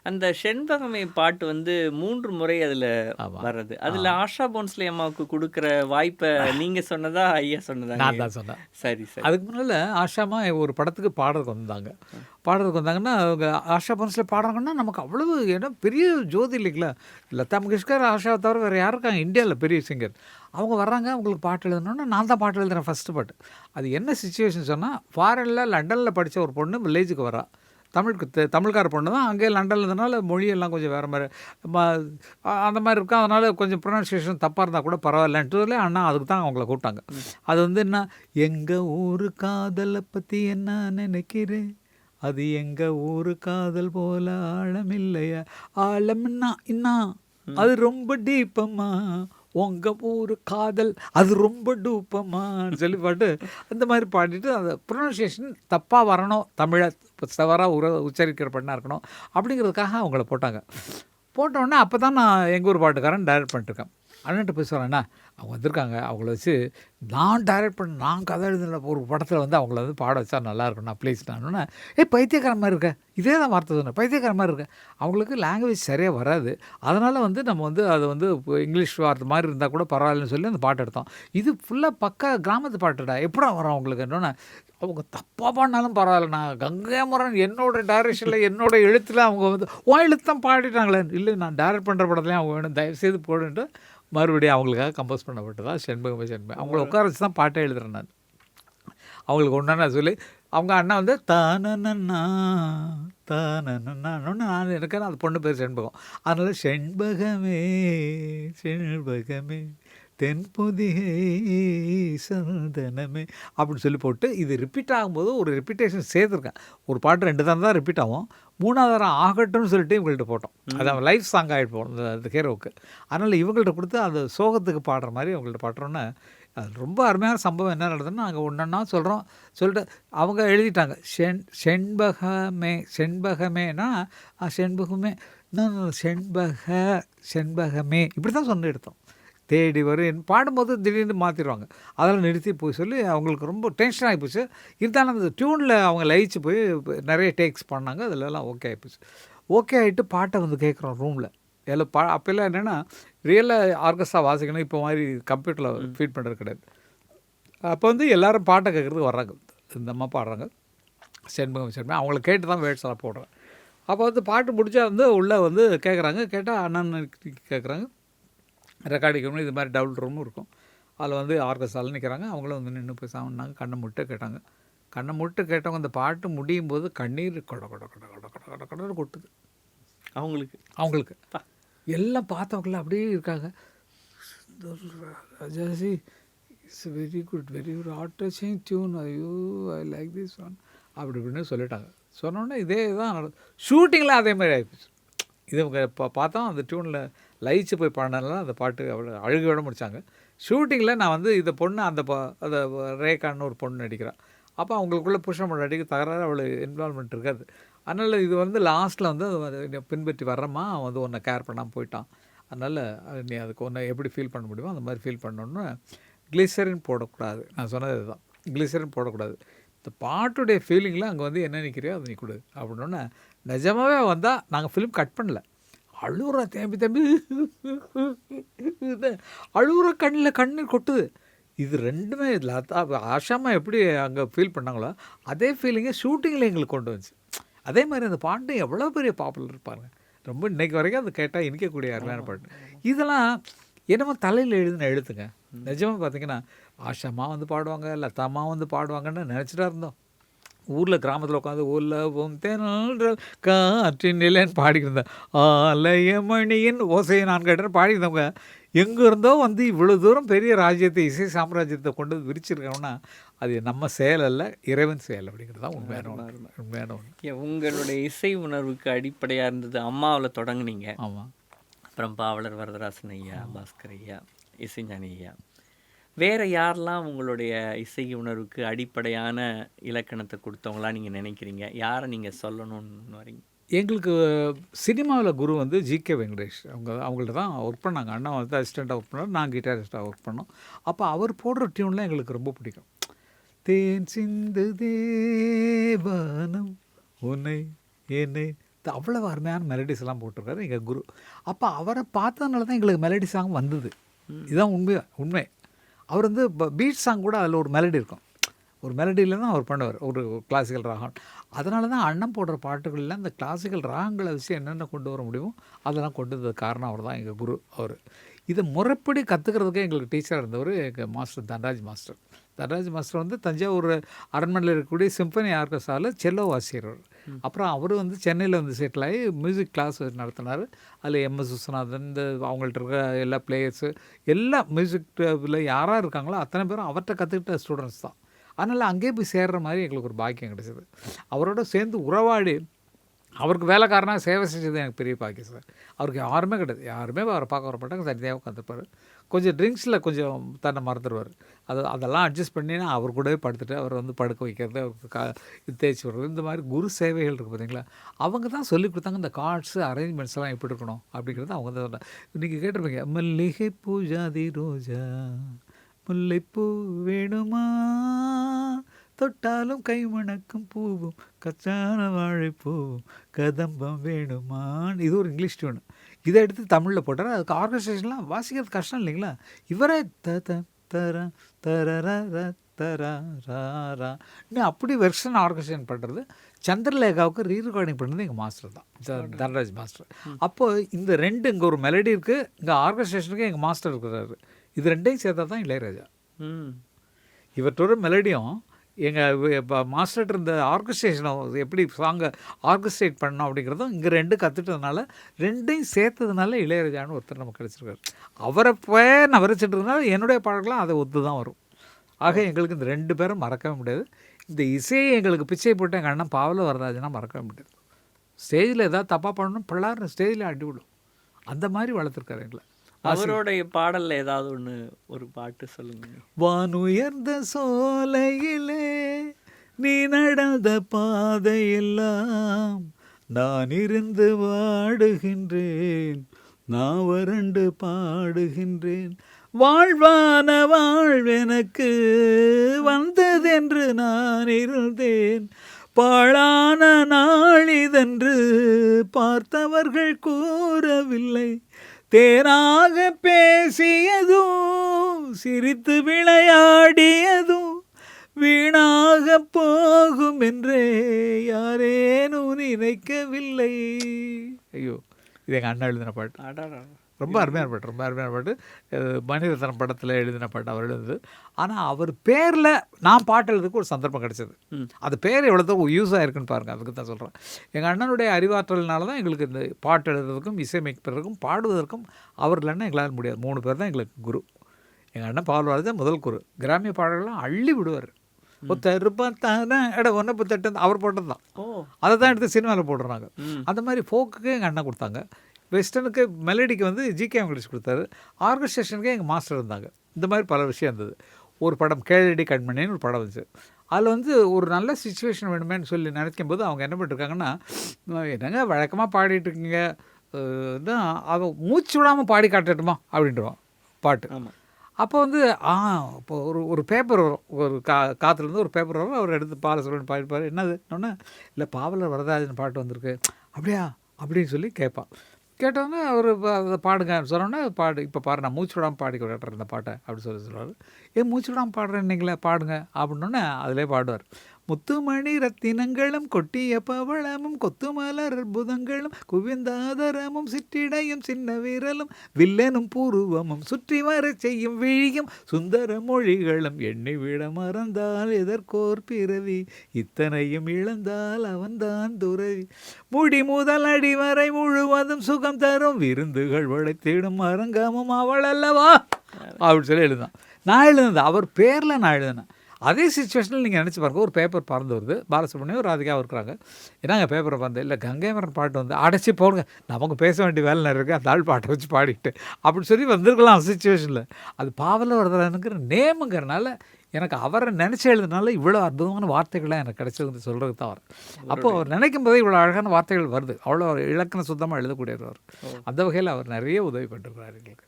அந்த செண்பகமே பாட்டு வந்து 3 முறை அதில் ஆமாம். வர்றது. அதில் ஆஷா போன்ஸ்லே அம்மாவுக்கு கொடுக்குற வாய்ப்பை நீங்கள் சொன்னதா ஐயா சொன்னதா? நான் தான் சொன்னேன். சரி சரி. அதுக்கு முன்னால் ஆஷாமா ஒரு படத்துக்கு பாடுறதுக்கு வந்தாங்கன்னா அவங்க ஆஷா போன்ஸ்லே பாடுறாங்கன்னா நமக்கு அவ்வளவு ஏன்னா பெரிய ஜோதி இல்லைங்களா. லதா மங்கேஷ்கர் ஆஷாவை தவிர வேறு யார் இருக்காங்க இந்தியாவில் பெரிய சிங்கர். அவங்க வர்றாங்க, அவங்களுக்கு பாட்டு எழுதணுன்னா நான் தான் பாட்டு எழுதுகிறேன் ஃபஸ்ட்டு பாட்டு. அது என்ன சிச்சுவேஷன் சொன்னால், ஃபாரினில் லண்டனில் படித்த ஒரு பொண்ணு வில்லேஜுக்கு வரா. தமிழ்கார பொண்ணு தான். அங்கே லண்டனில் இருந்தனால மொழியெல்லாம் கொஞ்சம் வேறு மாதிரி அந்த மாதிரி இருக்கும். அதனால் கொஞ்சம் ப்ரொனன்சியேஷன் தப்பாக இருந்தால் கூட பரவாயில்லன்ட்டு அண்ணா அதுக்கு தான் அவங்கள கூப்பிட்டாங்க. அது வந்து என்ன, எங்கள் ஊர் காதலை பற்றி என்ன நினைக்கிறேன், அது எங்கள் ஊர் காதல் போல ஆழம் இல்லையா, ஆழம்னா இன்னா அது ரொம்ப டீப்பம்மா, உங்க ஊர் காதல் அது ரொம்ப டூப்பம்மான்னு சொல்லி பாட்டு அந்த மாதிரி பாடிட்டு அந்த ப்ரொனன்சியேஷன் தப்பாக வரணும், தமிழை தவறாக உச்சரிக்கிற பண்ணாக இருக்கணும் அப்படிங்கிறதுக்காக அவங்கள போட்டோடனே அப்போ தான் நான் எங்கள் ஊர் பாட்டுக்காரன் டைரக்ட் பண்ணிட்டுருக்கேன். அண்ணன்ட்ட போய் சொல்கிறேன், அண்ணா அவங்க வந்திருக்காங்க, அவங்கள வச்சு நான் நான் கதை எழுதின ஒரு படத்தில் வந்து அவங்கள வந்து பாட வச்சா நல்லாயிருக்கும் நான் ப்ளீஸ். நான் பைத்தியக்கார மாதிரி இருக்க, இதே தான் வார்த்தை சொன்னேன், பைத்தியக்கார மாதிரி இருக்க. அவங்களுக்கு லாங்குவேஜ் சரியாக வராது, அதனால் வந்து நம்ம வந்து அது வந்து இங்கிலீஷ் வார்த்தை மாதிரி இருந்தால் கூட பரவாயில்லன்னு சொல்லி அந்த பாட்டு எடுத்தோம். இது ஃபுல்லாக பக்கா கிராமத்து பாட்டுடா, எப்படா வரோம் அவங்களுக்கு என்னன்னா, அவங்க தப்பாக பாடினாலும் பரவாயில்லண்ணா, கங்கைமரன் என்னோட டைரக்ஷனில் என்னோட எழுத்தில் அவங்க வந்து உன் எழுத்து தான் பாடிட்டாங்களே, இல்லை நான் டைரக்ட் பண்ணுற படத்துலேயும் அவங்க வேணும் தயவுசெய்து போடுன்ட்டு மறுபடியும் அவங்களுக்காக கம்போஸ் பண்ணப்பட்டு தான் செண்பகமே அவங்கள உட்கார வச்சு தான் பாட்டே எழுதுறேன் நான். அவங்களுக்கு ஒன்றா சொல்லி அவங்க அண்ணா வந்து தானன்னா நான் எனக்கு அந்த பொண்ணு பேர் செண்பகம். அதனால் செண்பகமே தென்பொதிகை சந்தனமே அப்படின்னு சொல்லி போட்டு இது ரிப்பீட் ஆகும்போது ஒரு ரிப்பீட்டேஷன் சேர்த்துருக்கேன். ஒரு பாட்டு 2 தரம் தான் ரிப்பீட் ஆகும், 3ஆவது தரம் ஆகட்டும்னு சொல்லிட்டு இவங்கள்ட்ட போட்டோம். அது லைஃப் சாங் ஆகிட்டு போகணும் அந்த ஹீரோவுக்கு. அதனால் இவங்கள்ட்ட கொடுத்து அந்த சோகத்துக்கு பாடுற மாதிரி அவங்கள்ட்ட பாடுறோன்னே அது ரொம்ப அருமையான சம்பவம். என்ன நடந்ததுன்னா நாங்கள் ஒன்றா சொல்லிட்டு அவங்க எழுதிட்டாங்க செண்பகமேனா செண்பகமே செண்பகமே இப்படி தான் சொன்ன எடுத்தோம். தேடி வரும் பாடும்போது திடீர்னு மாற்றிடுவாங்க, அதெல்லாம் நிறுத்தி போய் சொல்லி அவங்களுக்கு ரொம்ப டென்ஷன் ஆகிப்போச்சு. இருந்தாலும் அந்த டியூனில் அவங்க லயிச்சு போய் நிறைய டேக்ஸ் பண்ணாங்க, அதிலெல்லாம் ஓகே ஆகிப்போச்சு. ஓகே ஆகிட்டு பாட்டை வந்து கேட்குறோம் ரூமில் எல்லாம் அப்போல்லாம் என்னென்னா ரியலாக ஆர்கெஸ்ட்ரா வாசிக்கணும், இப்போ மாதிரி கம்ப்யூட்டரில் ஃபீட் பண்ணுறது கிடையாது. அப்போ வந்து எல்லோரும் பாட்டை கேட்குறதுக்கு வர்றாங்க, இந்த அம்மா பாடுறாங்க செண்பகம் அவங்கள கேட்டு தான் வேர்ட்ஸ் எல்லாம் போடுறேன். அப்போ வந்து பாட்டு முடித்தா வந்து உள்ளே வந்து கேட்குறாங்க, கேட்டால் அண்ணன் கேட்குறாங்க ரெக்கார்டிங் இது மாதிரி டபுள் ரூமும் இருக்கும். அதில் வந்து ஆர்கெஸ்ட்ராவில் நிற்கிறாங்க, அவங்களும் வந்து நின்று போய் சாப்பிட்னாங்க, கண்ணை முட்டை கேட்டவங்க அந்த பாட்டு முடியும் போது கண்ணீர் கொட கொட்டுது அவங்களுக்கு எல்லாம் பார்த்தவங்கள அப்படியே இருக்காங்க. ராஜாசி it's very good heart touching tune, ஐயோ ஐ லைக் திஸ் ஒன் அப்படி இப்படின்னு சொல்லிட்டாங்க. சொன்னோன்னே இதே தான் ஷூட்டிங்கில் அதே மாதிரி ஆகிப்போச்சு. இது பார்த்தோம் அந்த டியூனில் லயிச்சு போய் பாடினால அந்த பாட்டு அவ்வளோ அழுகையோடு முடித்தாங்க. ஷூட்டிங்கில் நான் வந்து இந்த பொண்ணு அந்த ரேகான்னு ஒரு பொண்ணு நடிக்கிறான். அப்போ அவங்களுக்குள்ளே புருஷன் நடிக்க தகராறு அவ்வளோ இன்வால்மெண்ட் இருக்காது. அதனால் இது வந்து லாஸ்ட்டில் வந்து அது பின்பற்றி வர்றமா அவன் வந்து உன்னை கேர் பண்ணாமல் போயிட்டான், அதனால் நீ அதுக்கு ஒன்றை எப்படி ஃபீல் பண்ண முடியுமோ அந்த மாதிரி ஃபீல் பண்ணணுன்னு கிளிசரின் போடக்கூடாது. நான் சொன்னது இதுதான், கிளிசரின் போடக்கூடாது. இந்த பாட்டுடைய ஃபீலிங்கில் அங்கே வந்து என்ன நிற்கிறியோ அதை நீ கொடு அப்படின்னோடனே நிஜமாகவே வந்தால் நாங்கள் ஃபிலிம் கட் பண்ணல, அழுகுற தேம்பி அழுகுற கண்ணீர் கொட்டுது. இது ரெண்டுமே லதா ஆஷாமா எப்படி அங்கே ஃபீல் பண்ணாங்களோ அதே ஃபீலிங்கை ஷூட்டிங்கில் எங்களுக்கு கொண்டு வந்துச்சு. அதே மாதிரி அந்த பாட்டு எவ்வளோ பெரிய பாப்புலர் இருப்பாங்க, ரொம்ப இன்றைக்கு வரைக்கும் அது கேட்டால் இனிக்கக்கூடிய அருமையான பாட்டு. இதெல்லாம் என்னமோ தலையில் எழுதின எழுத்துங்க. நிஜமாக பார்த்தீங்கன்னா ஆஷாமா வந்து பாடுவாங்க, லதாமா வந்து பாடுவாங்கன்னு நினச்சிட்டா இருந்தோம். ஊரில் கிராமத்தில் உட்காந்து உலவும் தென்றல் காற்றின் நிலைன்னு பாடிக்கிருந்தேன். ஆலயமணியின் ஓசையை நான் கேட்டேன் பாடிக்கிறவங்க எங்கே இருந்தோ வந்து இவ்வளோ தூரம் பெரிய ராஜ்யத்தை, இசை சாம்ராஜ்யத்தை கொண்டு வந்து விரிச்சிருக்கோம்னா அது நம்ம செயல் அல்ல, இறைவன் செயல் அப்படிங்கிறது தான் உண்மையான ஒன்று. உண்மையான ஒன்று. உங்களுடைய இசை உணர்வுக்கு அடிப்படையாக இருந்தது அம்மாவில் தொடங்குனீங்க. ஆமாம். அப்புறம் பாவலர் வரதராசன் ஐயா, பாஸ்கர் ஐயா, இசைஞானி ஐயா, வேறு யாரெல்லாம் உங்களுடைய இசை உணர்வுக்கு அடிப்படையான இலக்கணத்தை கொடுத்தவங்களா நீங்கள் நினைக்கிறீங்க? யாரை நீங்கள் சொல்லணும்னு வரீங்க? எங்களுக்கு சினிமாவில் குரு வந்து ஜிகே வெங்கடேஷ். அவங்கள்ட்ட தான் ஒர்க் பண்ணாங்க. அண்ணா வந்து அசிஸ்டண்ட்டாக ஒர்க் பண்ணார், நான் கிட்டாரிஸ்ட்டாக ஒர்க் பண்ணோம். அப்போ அவர் போடுற டியூன்லாம் எங்களுக்கு ரொம்ப பிடிக்கும். தேன் சிந்து தேவனம் உன்னை என்னை அவ்வளோ அருமையான மெலடிஸ் எல்லாம் போட்டிருக்காரு எங்கள் குரு. அப்போ அவரை பார்த்ததுனால தான் எங்களுக்கு மெலடி சாங் வந்தது. இதுதான் உண்மை. அவர் வந்து பீட் சாங் கூட அதில் ஒரு மெலடி இருக்கும். ஒரு மெலடியில் தான் அவர் பண்ணுவார், ஒரு கிளாசிக்கல் ராகம். அதனால தான் அண்ணன் போடுற பாட்டுகளில் அந்த கிளாசிக்கல் ராகங்களை வச்சு என்னென்ன கொண்டு வர முடியுமோ அதெல்லாம் கொண்டு வந்தது காரணம் அவர் தான் எங்கள் குரு. அவர் இதை முறைப்படி கற்றுக்கிறதுக்கே எங்களுக்கு டீச்சராக இருந்தவர் எங்கள் master Dhanraj master. Dhanraj master வந்து தஞ்சாவூர் அரண்மனையில் இருக்கக்கூடிய சிம்பனி ஆர்கெஸ்ட்ராவில் செல்லோ வாசிக்கிறவர். அப்புறம் அவர் வந்து சென்னையில் வந்து செட்டில் ஆகி மியூசிக் கிளாஸ் நடத்தினார். அதில் எம்எஸ் விஸ்வநாதன், இந்த அவங்கள்ட்ட இருக்கிற எல்லா பிளேயர்ஸு, எல்லா மியூசிக்கில் யாராக இருக்காங்களோ அத்தனை பேரும் அவர்கிட்ட கற்றுக்கிட்ட ஸ்டூடெண்ட்ஸ் தான். அதனால் அங்கேயே போய் சேர்கிற மாதிரி எங்களுக்கு ஒரு பாக்கியம் கிடைச்சிது. அவரோட சேர்ந்து உறவாடி அவருக்கு வேலைக்காரனாக சேவை செஞ்சது எனக்கு பெரிய பாக்கியம் சார். அவருக்கு யாருமே கிடையாது, யாருமே அவரை பார்க்க வரப்பட்டாங்க, தனியாக உட்காந்துருப்பார். கொஞ்சம் ட்ரிங்க்ஸில் கொஞ்சம் தன்னை மறந்துடுவார். அதெல்லாம் அட்ஜஸ்ட் பண்ணினா அவர் கூடவே படுத்துட்டு அவர் வந்து படுக்க வைக்கிறது, அவருக்கு தேய்ச்சி விடுறது, இந்த மாதிரி குரு சேவைகள் இருக்குது பார்த்தீங்களா. அவங்க தான் சொல்லி கொடுத்தாங்க இந்த கார்ட்ஸு அரேஞ்ச்மெண்ட்ஸ்லாம் எப்படி இருக்கணும் அப்படிங்கிறது அவங்க தான் சொன்னாங்க. நீங்கள் கேட்டிருப்பீங்க, மல்லிகை பூஜாதி ரோஜா முல்லைப்பூ வேணுமா, தொட்டாலும் கை மணக்கும் பூவும் கச்சான வாழைப்பூவும் கதம்பம் வேணுமான்னு. இது ஒரு இங்கிலீஷ் டியூனு. இதை எடுத்து தமிழில் போட்டார். அதுக்கு ஆர்கனைசேஷன்லாம் வாசிக்கிறது கஷ்டம் இல்லைங்களா. இவரே தர தரரா தரா இன்னும் அப்படி வெர்ஷன் ஆர்கனைசேஷன் பண்ணுறது. சந்திரலேகாவுக்கு ரீரெக்கார்டிங் பண்ணுறது எங்கள் மாஸ்டர் தான், தன்ராஜ் மாஸ்டர். அப்போது இந்த ரெண்டு, இங்கே ஒரு மெலடி இருக்குது, இங்கே ஆர்கனைசேஷனுக்கு எங்கள் மாஸ்டர் இருக்கிறாரு. இது ரெண்டையும் சேர்த்தா தான் இளையராஜா. இவற்றோட மெலடியும் எங்கள் மாஸ்டர் இருந்த ஆர்கஸ்ட்ரேஷனை எப்படி சாங்கை ஆர்கஸ்ட்ரேட் பண்ணோம் அப்படிங்கிறதும் இங்கே ரெண்டு கற்றுட்டதுனால, ரெண்டையும் சேர்த்ததுனால இளையராஜான்னு ஒருத்தர் நமக்கு கிடச்சிருக்காரு. அவரை நான் வரைச்சிட்ருந்தனால என்னுடைய பாடல்கள்லாம் அதை ஒத்து தான் வரும். ஆக எங்களுக்கு இந்த ரெண்டு பேரும் மறக்கவே முடியாது. இந்த இசையை எங்களுக்கு பிச்சை போட்டு எங்கள் அண்ணன் பாவல வரராஜனா மறக்கவே முடியாது. ஸ்டேஜில் ஏதாவது தப்பாக பண்ணணும், பிள்ளாருன்னு ஸ்டேஜில் அடி விடும். அந்த மாதிரி வளர்த்துருக்காரு எங்களை. அவருடைய பாடல்ல ஏதாவது ஒன்று ஒரு பாட்டு சொல்லுங்க. வானுயர்ந்த சோலையிலே நீ நடந்த பாதையெல்லாம் நான் இருந்து வாடுகின்றேன், நான் வறண்டு பாடுகின்றேன், வாழ்வான வாழ்வெனக்கு வந்ததென்று நான் இருந்தேன், பாழான நாளிதென்று பார்த்தவர்கள் கூறவில்லை, தேனாக பேசியதும் சிரித்து விளையாடியதும் வீணாக போகும் என்றே யாரேனும் நினைக்கவில்லை. ஐயோ, இது எங்கள் அண்ணா எழுதின பாட்டு. ரொம்ப அருமையான பாட்டு, ரொம்ப அருமையான பாட்டு. மணிரத்னம் படத்தில் எழுதின பாட்டு அவர் எழுதுது. ஆனால் அவர் பேரில் நான் பாட்டு எழுதுறதுக்கு ஒரு சந்தர்ப்பம் கிடச்சிது. அது பேர் எவ்வளோ யூஸ் ஆகிருக்குன்னு பாருங்கள். அதுக்கு தான் சொல்கிறேன். எங்கள் அண்ணனுடைய அறிவாற்றல்னால தான் எங்களுக்கு இந்த பாட்டு எழுதுறதுக்கும் இசையமைப்பதற்கும் பாடுவதற்கும் அவர் இல்லைன்னா எங்களால் முடியாது. 3 பேர் தான் எங்களுக்கு குரு. எங்கள் அண்ணன் பால்வாரது முதல் குரு. கிராமிய பாடல்கள்லாம் அள்ளி விடுவார். ஒருத்தருப்பாத்தான ஒன்றை பத்தட்டு அவர் போட்டது தான். அதை தான் எடுத்து சினிமாவில் போடுறாங்க. அந்த மாதிரி ஃபோக்குக்கு எங்கள் அண்ணன் கொடுத்தாங்க. வெஸ்டர்னுக்கு மெலடிக்கு வந்து ஜிகே வெங்கடேஷ் கொடுத்தாரு. ஆர்கஸ்ட்ரேஷனுக்கு எங்கள் மாஸ்டர் இருந்தாங்க. இந்த மாதிரி பல விஷயம் இருந்தது. ஒரு படம் கேளடி கண்மணின்னு ஒரு படம் வந்துச்சு. அதில் வந்து ஒரு நல்ல சுச்சுவேஷன் வேணுமேன்னு சொல்லி நினைக்கும் போது அவங்க என்ன பண்ணிருக்காங்கன்னா, என்னங்க வழக்கமாக பாடிட்டு இருக்கீங்க, அதை மூச்சு விடாமல் பாடி காட்டட்டுமா அப்படின்ட்டுருவான் பாட்டு. அப்போ வந்து இப்போ ஒரு பேப்பர் வரும், ஒரு காற்றுலேருந்து ஒரு பேப்பர் வரும், அவர் எடுத்து பாலசுரன் பாடிப்பார். என்னது ஒன்று இல்லை, பாவலர் வரதராஜன் பாட்டு வந்திருக்கு, அப்படியா அப்படின்னு சொல்லி கேட்பான். கேட்டோன்னே அவர் அதை பாடுங்க சொன்னோன்னே பாடு, இப்போ பாரு நான் மூச்சு விடாமல் பாடி விளையாடுறேன் இந்த பாட்டை அப்படி சொல்லுவார். மூச்சு விடாமல் பாடுறேன் நீங்களே பாடுங்க அப்படின்னோடனே அதிலே பாடுவார். முத்துமணி ரத்தினங்களும் கொட்டிய பவளமும் கொத்துமலர் அற்புதங்களும் குவிந்தாதரமும் சிற்றிடையும் சின்ன வீரலும் வில்லனும் பூர்வமும் சுற்றி வரச் செய்யும் விழியும் சுந்தர மொழிகளும் எண்ணி விட மறந்தால் எதற்கோர் பிறவி இத்தனையும் இழந்தால் அவன்தான் துறவி முடி முதல் அடி வரை முழுவதும் சுகம் தரும் விருந்துகள் வளைத்திடும் அரங்கமும் அவள் அல்லவா அப்படின்னு சொல்லி எழுதான். நான் எழுதுனது அவர் பேரில் நான் எழுதினேன். அதே சுச்சுவேஷனில் நீங்கள் நினச்சி பாருங்க, ஒரு பேப்பர் பறந்து வருது, பாலசுப்ரமணியம் ராதிகாவும் இருக்கிறாங்க. என்னங்க பேப்பரை பறந்து இல்லை கங்கைமரன் பாட்டு வந்து அடைச்சி போடுங்க, நமக்கு பேச வேண்டிய வேலை நிறைய இருக்குது, அந்த ஆள் பாட்டை வச்சு பாடிட்டு அப்படின்னு சொல்லி வந்திருக்கலாம் சுச்சுவேஷனில். அது பாவலவர்தனுங்கிற நேமுங்கிறனால எனக்கு அவரை நினச்சி எழுதுனால இவ்வளோ அற்புதமான வார்த்தைகள்லாம் எனக்கு கிடைச்சதுன்னு சொல்கிறது தான் அவர். அப்போது அவர் நினைக்கும் போதே இவ்வளோ அழகான வார்த்தைகள் வருது. அவ்வளோ இலக்கண சுத்தமாக எழுதக்கூடியவர். அந்த வகையில் அவர் நிறைய உதவி பண்ணிருக்கிறார் எங்களுக்கு.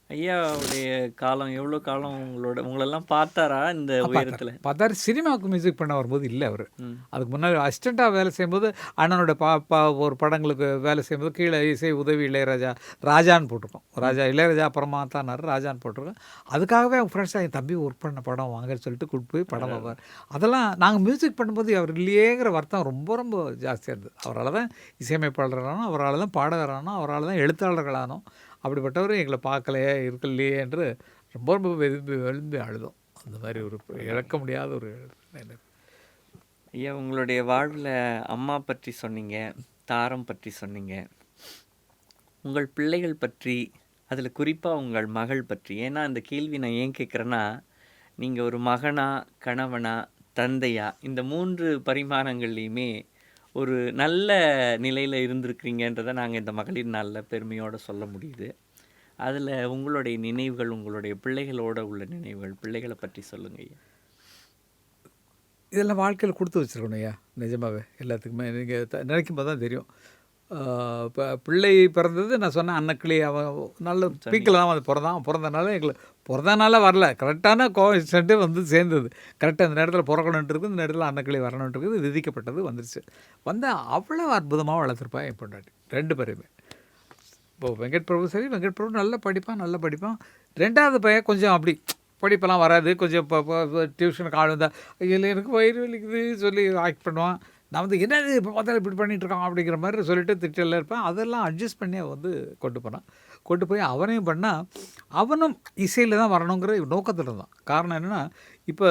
ஐயாவுடைய காலம் எவ்வளோ காலம் உங்களெல்லாம் பார்த்தாரா இந்த உயரத்தில்? பார்த்தாரு. சினிமாவுக்கு மியூசிக் பண்ண வரும்போது இல்லை அவர். அதுக்கு முன்னாடி அசிஸ்டண்ட்டாக வேலை செய்யும்போது அண்ணனோட ஒரு படங்களுக்கு வேலை செய்யும்போது கீழே இசை உதவி இளையராஜா ராஜான்னு போட்டிருக்கோம். இளையராஜா அப்புறமா தானார் ராஜான்னு போட்டிருக்கோம். அதுக்காகவே அவங்க ஃப்ரெண்ட்ஸாக என் தம்பி ஒர்க் பண்ண படம் வாங்கன்னு சொல்லிட்டு கூப்பிட்டு போய் படம் பார்ப்பார். அதெல்லாம் நாங்கள் மியூசிக் பண்ணும்போது அவர் இல்லையேங்கிற வருத்தம் ரொம்ப ரொம்ப ஜாஸ்தியாக இருந்தது. அவரால் தான் இசையமைப்பாளரானோம், அவரால் தான் பாடகரானோம், அவரால் தான் எழுத்தாளர்களானோம். அப்படிப்பட்டவர் எங்களை பார்க்கலையே இருக்கலையே என்று ரொம்ப ரொம்ப விரும்பி அழுதோம். அந்த மாதிரி ஒரு இழக்க முடியாத ஒரு நினைவு. ஐயா, உங்களுடைய வாழ்வில் அம்மா பற்றி சொன்னீங்க, தாரம் பற்றி சொன்னீங்க, உங்கள் பிள்ளைகள் பற்றி, அதில் குறிப்பாக உங்கள் மகள் பற்றி. ஏன்னா இந்த கேள்வி நான் ஏன் கேட்குறேன்னா, நீங்கள் ஒரு மகனா, கணவனா, தந்தையா, இந்த 3 பரிமாணங்கள்லையுமே ஒரு நல்ல நிலையில் இருந்திருக்கிறீங்கன்றதை நாங்கள் இந்த மகளிர் நாளில் பெருமையோடு சொல்ல முடியுது. அதில் உங்களுடைய நினைவுகள், உங்களுடைய பிள்ளைகளோட உள்ள நினைவுகள், பிள்ளைகளை பற்றி சொல்லுங்க ஐயா. இதெல்லாம் வாழ்க்கையில் கொடுத்து வச்சுருக்கணும் ஐயா, நிஜமாகவே எல்லாத்துக்குமே. நீங்கள் நினைக்கும் போது தான் தெரியும். இப்போ பிள்ளை பிறந்தது நான் சொன்னேன் அன்னக்கிளி, அவன் நல்ல பீக்கில் தான் வந்து பிறந்தனால எங்களுக்கு பிறந்தனால வரல, கரெக்டான கோஇன்சிடென்ட்டு வந்து சேர்ந்தது. கரெக்டாக அந்த நேரத்தில் பிறக்கணுன்ட்டு இருக்குது, இந்த நேரத்தில் அன்னக்கிளி வரணுன்ட்டு இருக்குது, விதிக்கப்பட்டது வந்துருச்சு. வந்து அவ்வளோ அற்புதமாக வளர்த்துருப்பான் என் பொண்டாட்டி 2 பேருமே. இப்போது வெங்கட் பிரபு நல்லா படிப்பான். 2வது பையன் கொஞ்சம் அப்படி படிப்பெல்லாம் வராது, கொஞ்சம் இப்போ டியூஷனுக்கு ஆள் வந்தால் இல்லை எனக்கு வயிறு வலிக்குது சொல்லி ஆக்ட் பண்ணுவான். நான் வந்து என்னது இப்போ பார்த்தாலும் இப்படி பண்ணிகிட்ருக்கான் அப்படிங்கிற மாதிரி சொல்லிட்டு திட்டெல்லாம் இருப்பேன். அதெல்லாம் அட்ஜஸ்ட் பண்ணி வந்து கொண்டு போய் அவனையும் பண்ணால் அவனும் இசையில் தான் வரணுங்கிற நோக்கத்தில் இருந்தான். காரணம் என்னென்னா, இப்போ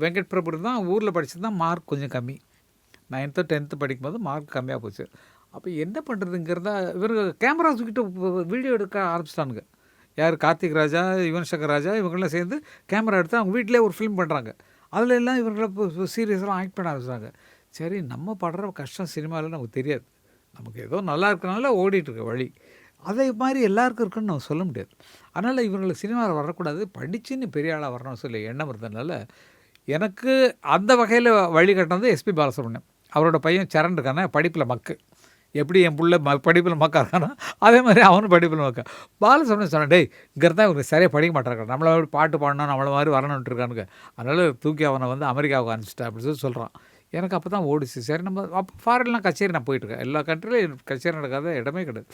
வெங்கட் பிரபு தான் ஊரில் படித்தது தான் மார்க் கொஞ்சம் கம்மி. 9th 10th படிக்கும்போது மார்க் கம்மியாக போச்சு. அப்போ என்ன பண்ணுறதுங்கிறதா இவர் கேமரா தூக்கிட்டு வீடியோ எடுக்க ஆரம்பிச்சிட்டானுங்க. யார் கார்த்திக் ராஜா, யுவன் சங்கர் ராஜா இவங்கெல்லாம் சேர்ந்து கேமரா எடுத்து அவங்க வீட்டிலே ஒரு ஃபிலிம் பண்ணுறாங்க. அதில் எல்லாம் இவங்களை இப்போ சீரியஸெல்லாம் ஆக்ட் பண்ண ஆரம்பிச்சாங்க. சரி, நம்ம படுற கஷ்டம் சினிமாவில் நமக்கு தெரியாது, நமக்கு ஏதோ நல்லா இருக்கிறனால ஓடிட்டுருக்க வழி, அதே மாதிரி எல்லாருக்கும் இருக்குன்னு நம்ம சொல்ல முடியாது. அதனால் இவங்களுக்கு சினிமாவில் வரக்கூடாது, படிச்சுன்னு பெரிய ஆளாக வரணும்னு சொல்லி எண்ணம் இருந்ததுனால எனக்கு அந்த வகையில் வழிகட்டினது எஸ்பி பாலசுப்ரமணியம். அவரோட பையன் சரண் இருக்கானே படிப்பில் மக்கு, எப்படி என் பிள்ளை படிப்பில் மக்கா இருக்கானோ அதே மாதிரி அவனும் படிப்பில் மக்கா. பாலசுப்ரமணியம் சொன்னேன், டேய் இங்கே தான் இவங்க சரியாக படிக்க மாட்டேறாங்க, நம்மளை பாட்டு பாடணும் நம்மளை மாதிரி வரணுன்ட்டு இருக்கானுங்க, அதனால் தூக்கி அவனை வந்து அமெரிக்காவுக்கு அனுப்பிச்சிட்டேன் அப்படின்னு சொல்கிறான். எனக்கு அப்போ தான் ஓடிச்சு. சரி, நம்ம அப்போ ஃபாரின்லாம் கச்சேரி நான் போயிட்டுருக்கேன், எல்லா கண்ட்ரிலையும் கச்சேரி நடக்காத இடமே கிடையாது.